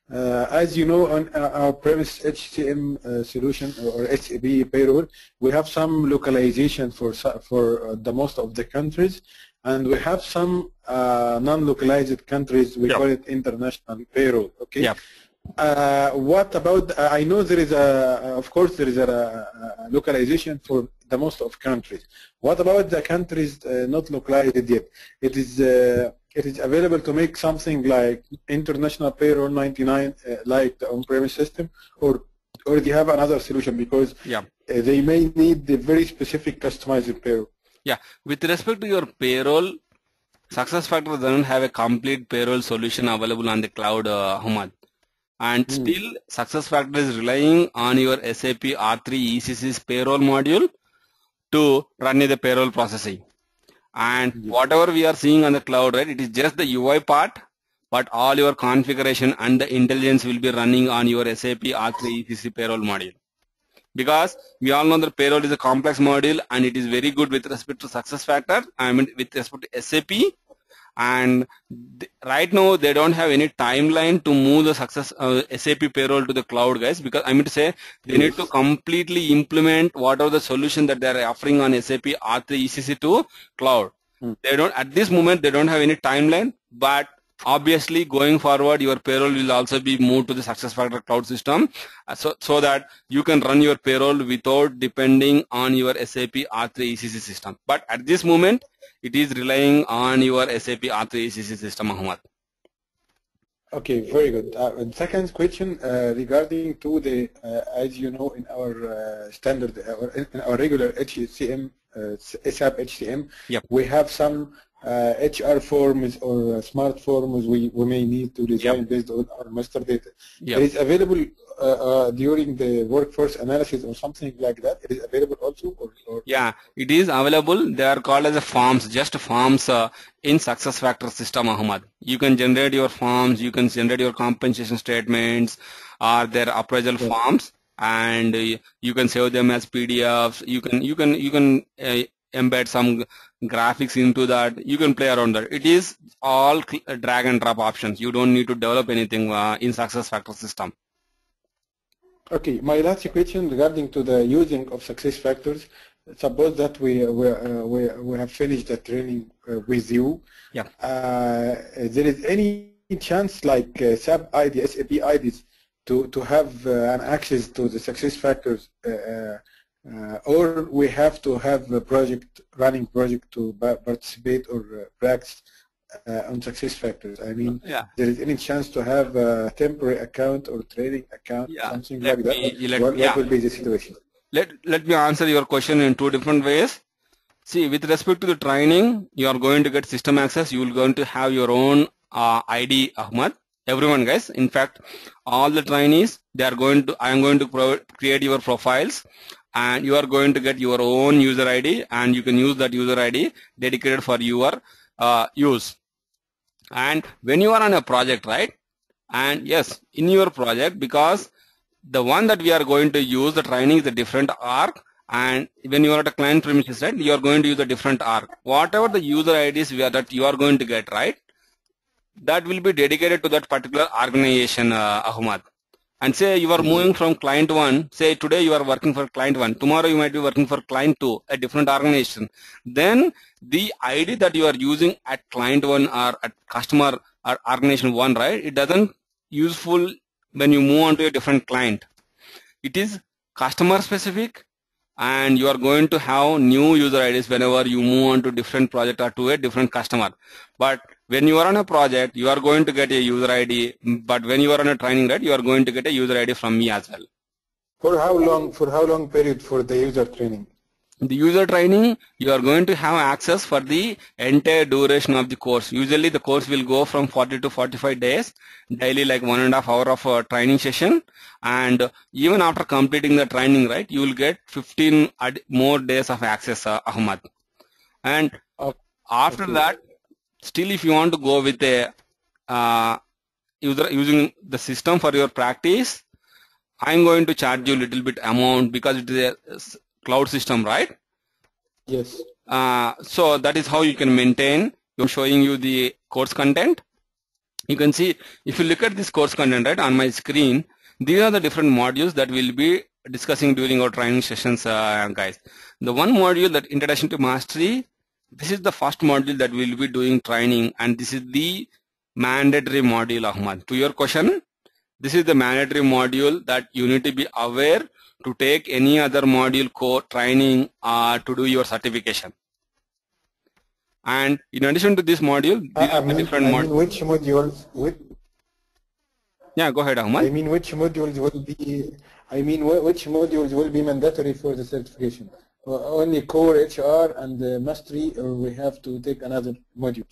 as you know, on our premise HCM solution or SAP payroll, we have some localization for the most of the countries, and we have some non-localized countries. We call it international payroll. Okay. Yeah. What about? I know there is of course, there is a localization for the most of countries. What about the countries not localized yet? It is available to make something like international payroll 99, like the on-premise system, or do you have another solution, because they may need the very specific customized payroll? Yeah, with respect to your payroll, SuccessFactors doesn't have a complete payroll solution available on the cloud, Ahmad. And still, SuccessFactors is relying on your SAP R3 ECC's payroll module to run the payroll processing. And whatever we are seeing on the cloud, right, it is just the UI part, but all your configuration and the intelligence will be running on your SAP R3 ECC payroll module. Because we all know that payroll is a complex module and it is very good with respect to SuccessFactors, I mean with respect to SAP. And right now they don't have any timeline to move the SAP payroll to the cloud, guys, because I mean to say they need to completely implement whatever the solution that they are offering on SAP R3 ECC to cloud. They don't, at this moment, they don't have any timeline, but obviously going forward your payroll will also be moved to the SuccessFactors cloud system, so that you can run your payroll without depending on your SAP R3 ECC system. But at this moment it is relying on your SAP R3 ECC system, Ahmad. Okay, very good. And second question regarding to the, as you know, in our standard, in our regular HCM, SAP HCM, we have some HR forms or smart forms we may need to design based on our master data. It is available during the workforce analysis or something like that. It is available also? Or? Yeah, it is available. They are called as a forms, just forms in SuccessFactors system, Ahmad. You can generate your forms, you can generate your compensation statements or their appraisal forms, and you can save them as PDFs. You can embed some graphics into that. You can play around that. It is all drag and drop options. You don't need to develop anything in SuccessFactors system. Okay, my last question regarding to the using of success factors. Suppose that we have finished the training with you. Yeah. There is any chance like SAP ID, SAP IDs to have an access to the success factors, or we have to have a running project to participate or practice on success factors? I mean, Yeah. there is any chance to have a temporary account or trading account, Yeah. something like that? What Yeah. will be the situation? Let me answer your question in two different ways. See, with respect to the training, you are going to get system access. You will going to have your own ID, Ahmad. Everyone, guys. In fact, all the trainees, I am going to create your profiles, and you are going to get your own user ID, and you can use that user ID dedicated for your use. And when you are on a project, right? And yes, in your project, because the one that we are going to use, the training is a different arc, and when you are at a client premises, right, you are going to use a different arc. Whatever the user IDs that you are going to get, right, that will be dedicated to that particular organization, Ahmad. And say you are moving from client 1, say today you are working for client 1, tomorrow you might be working for client 2, a different organization. Then the ID that you are using at client 1 or at customer or organization 1, right, it doesn't useful when you move on to a different client. It is customer specific, and you are going to have new user IDs whenever you move on to different project or to a different customer. But when you are on a project, you are going to get a user ID, but when you are on a training, right, you are going to get a user ID from me as well. For how long period for the user training? The user training, you are going to have access for the entire duration of the course. Usually the course will go from 40 to 45 days, daily like 1.5 hours of a training session. And even after completing the training, right, you will get 15 more days of access, Ahmad. And after that, still if you want to go with a using the system for your practice, I'm going to charge you a little bit amount because it is a cloud system, right? Yes. So that is how you can maintain. I'm showing you the course content. You can see, if you look at this course content, right, on my screen, these are the different modules that we'll be discussing during our training sessions, guys. The one module, that Introduction to Mastery, this is the first module that we'll be doing training, and this is the mandatory module, Ahmad. To your question, this is the mandatory module that you need to be aware to take any other module core training to do your certification. And in addition to this module, these are the different modules. Which modules? Yeah, go ahead, Ahmad. I mean, which modules will be mandatory for the certification? Only core, HR, and mastery, or we have to take another module?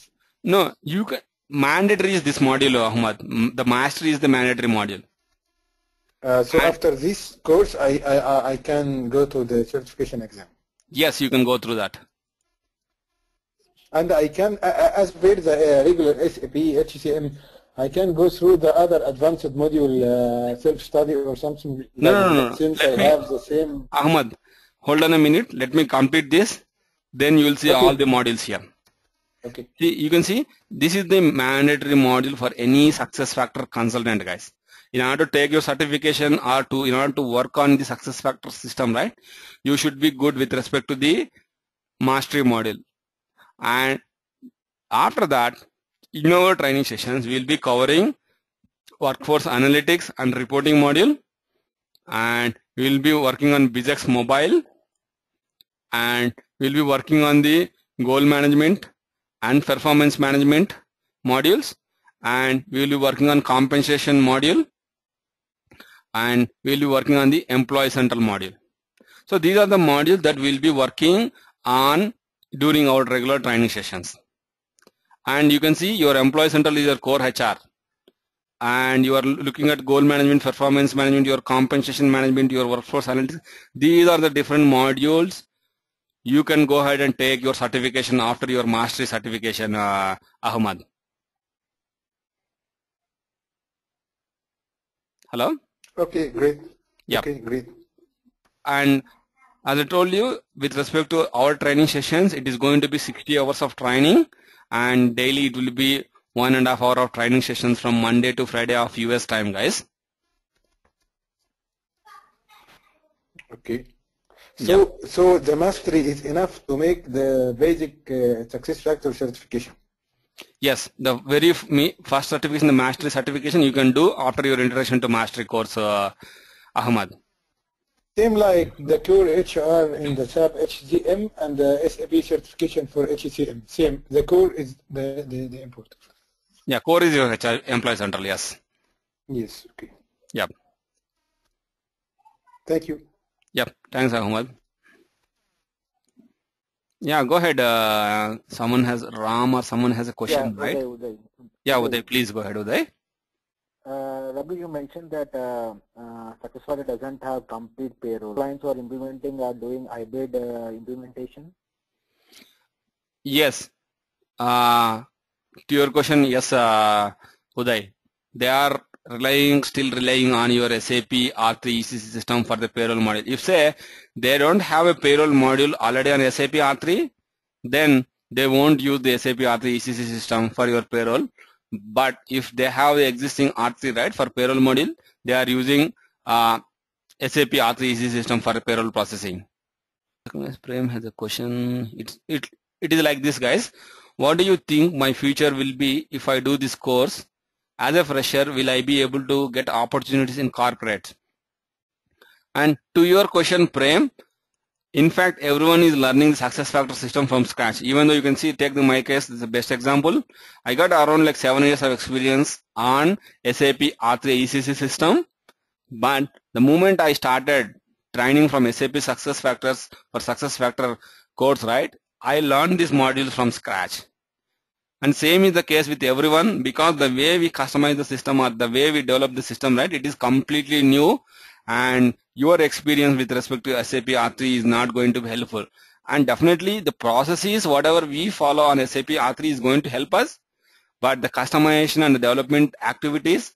No, you can. Mandatory is this module, Ahmad. The mastery is the mandatory module. So after this course, I can go to the certification exam. Yes, you can go through that. And I can, as per the regular SAP, HCM, I can go through the other advanced module, self-study or something. No. Since I have the same. Ahmad, hold on a minute. Let me complete this. Then you will see all the modules here. Okay. See, you can see this is the mandatory module for any SuccessFactors consultant, guys. In order to take your certification or in order to work on the SuccessFactors system, right, you should be good with respect to the mastery module. And after that, in our training sessions, we will be covering workforce analytics and reporting module, and we will be working on BizX Mobile, and we will be working on the goal management and performance management modules, and we will be working on compensation module, and we will be working on the employee central module. So these are the modules that we will be working on during our regular training sessions. And you can see your employee central is your core HR, and you are looking at goal management, performance management, your compensation management, your workforce analytics. These are the different modules. You can go ahead and take your certification after your mastery certification, Ahmad. Hello? Okay, great. Yep. Okay, great. And as I told you, with respect to our training sessions, it is going to be 60 hours of training, and daily it will be 1.5 hours of training sessions from Monday to Friday of US time, guys. Okay. So the mastery is enough to make the basic SuccessFactors certification. Yes, the very first certification, the mastery certification, you can do after your introduction to mastery course, Ahmad. Same like the core HR in the SAP HCM and the SAP certification for HCM. Same. The core is the import. Yeah, core is your HR employee central. Yes. Yes. Okay. Yep. Thank you. Yep. Thanks, Ahmad. Yeah, go ahead. Someone has Ram or someone has a question, right? Uday. Yeah, Uday, please go ahead, Uday. Raghu, you mentioned that SuccessFactors doesn't have complete payroll. Clients who are implementing are doing hybrid implementation. Yes. To your question, yes, Uday. They are still relying on your SAP R3 ECC system for the payroll module. If say they don't have a payroll module already on SAP R3, then they won't use the SAP R3 ECC system for your payroll. But if they have the existing R3, right, for payroll module, they are using SAP R3 ECC system for payroll processing. Prem has a question. It is like this, guys. What do you think my future will be if I do this course? As a fresher, will I be able to get opportunities in corporates? And to your question, Prem, in fact, everyone is learning the SuccessFactors system from scratch. Even though you can see, take my case, this is the best example. I got around like 7 years of experience on SAP R3 ECC system. But the moment I started training from SAP SuccessFactors for SuccessFactor course, right, I learned these modules from scratch. And same is the case with everyone, because the way we customize the system or the way we develop the system, right, it is completely new, and your experience with respect to SAP R3 is not going to be helpful. And definitely the processes, whatever we follow on SAP R3 is going to help us, but the customization and the development activities,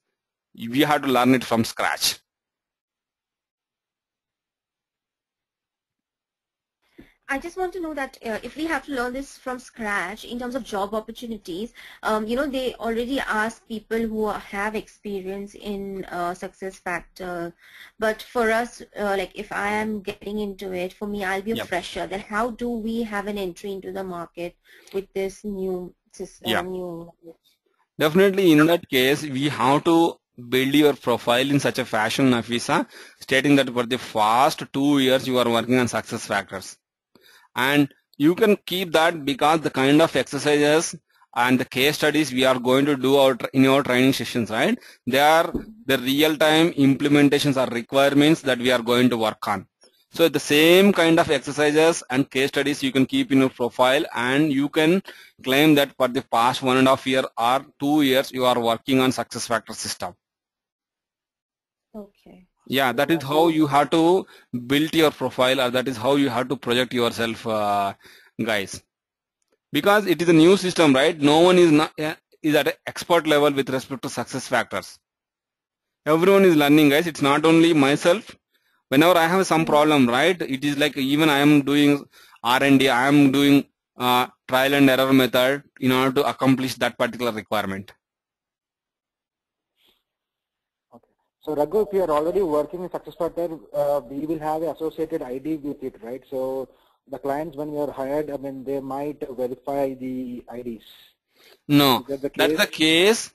we have to learn it from scratch. I just want to know that if we have to learn this from scratch in terms of job opportunities, they already ask people who have experience in SuccessFactors. But for us, like if I am getting into it, for me, I'll be a fresher. Then how do we have an entry into the market with this new system? Definitely, in that case, we have to build your profile in such a fashion, Nafisa, stating that for the past 2 years you are working on SuccessFactors. And you can keep that, because the kind of exercises and the case studies we are going to do in our training sessions, right, they are the real-time implementations or requirements that we are going to work on. So the same kind of exercises and case studies you can keep in your profile, and you can claim that for the past 1.5 years or 2 years you are working on SuccessFactors system. Okay. Yeah, that is how you have to build your profile, or that is how you have to project yourself, guys. Because it is a new system, right? No one is at an expert level with respect to SuccessFactors. Everyone is learning, guys. It's not only myself. Whenever I have some problem, right, it is like even I am doing R&D, I am doing trial and error method in order to accomplish that particular requirement. So Raghu, if you are already working in SuccessFactors, we will have an associated ID with it, right? So the clients, when you are hired, I mean, they might verify the IDs. No, that's the case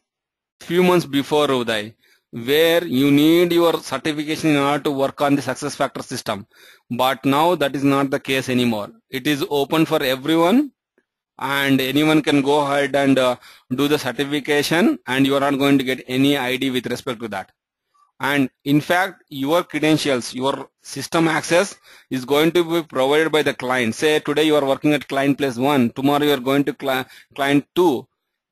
few months before, Uday, where you need your certification in order to work on the SuccessFactors system. But now that is not the case anymore. It is open for everyone, and anyone can go ahead and do the certification, and you are not going to get any ID with respect to that. And in fact, your credentials, your system access is going to be provided by the client. Say today you are working at client place 1, tomorrow you are going to client 2.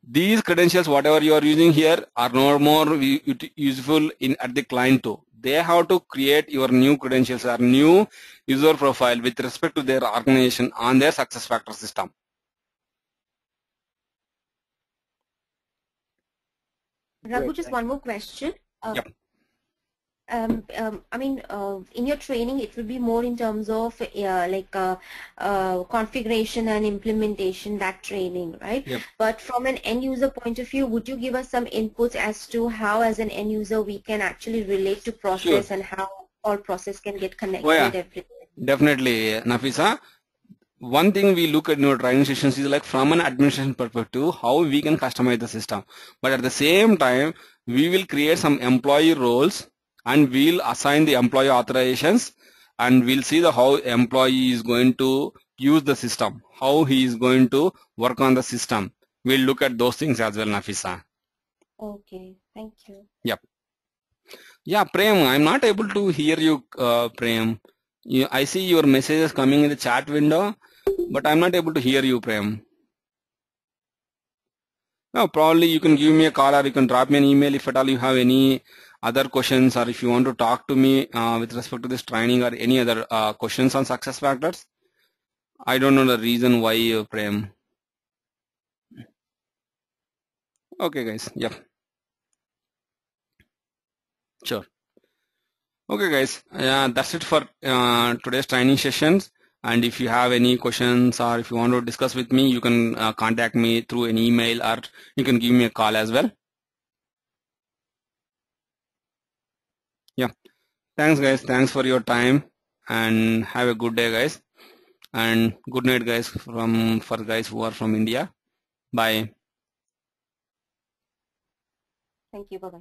These credentials, whatever you are using here, are no more useful at the client 2. They have to create your new credentials or new user profile with respect to their organization on their SuccessFactors system. Raghu, just one more question. Yep. I mean, in your training, it will be more in terms of configuration and implementation, that training, right? Yep. But from an end user point of view, would you give us some inputs as to how, as an end user, we can actually relate to process and how all process can get connected. Oh, yeah. Everything. Definitely, Nafisa. One thing we look at in your training sessions is like from an administration perspective, how we can customize the system. But at the same time, we will create some employee roles and we'll assign the employee authorizations, and we'll see the how employee is going to use the system, how he is going to work on the system. We'll look at those things as well, Nafisa. Okay, thank you. Yep. Yeah, Prem, I'm not able to hear you, Prem. I see your messages coming in the chat window, but I'm not able to hear you, Prem. No, probably you can give me a call or you can drop me an email if at all you have any other questions, or if you want to talk to me with respect to this training or any other questions on SuccessFactors. I don't know the reason why, Prem. Okay, guys. Yeah. Sure. Okay, guys. That's it for today's training sessions. And if you have any questions or if you want to discuss with me, you can contact me through an email or you can give me a call as well. Yeah. Thanks, guys. Thanks for your time and have a good day, guys. And good night, guys, for guys who are from India. Bye. Thank you. Bye-bye.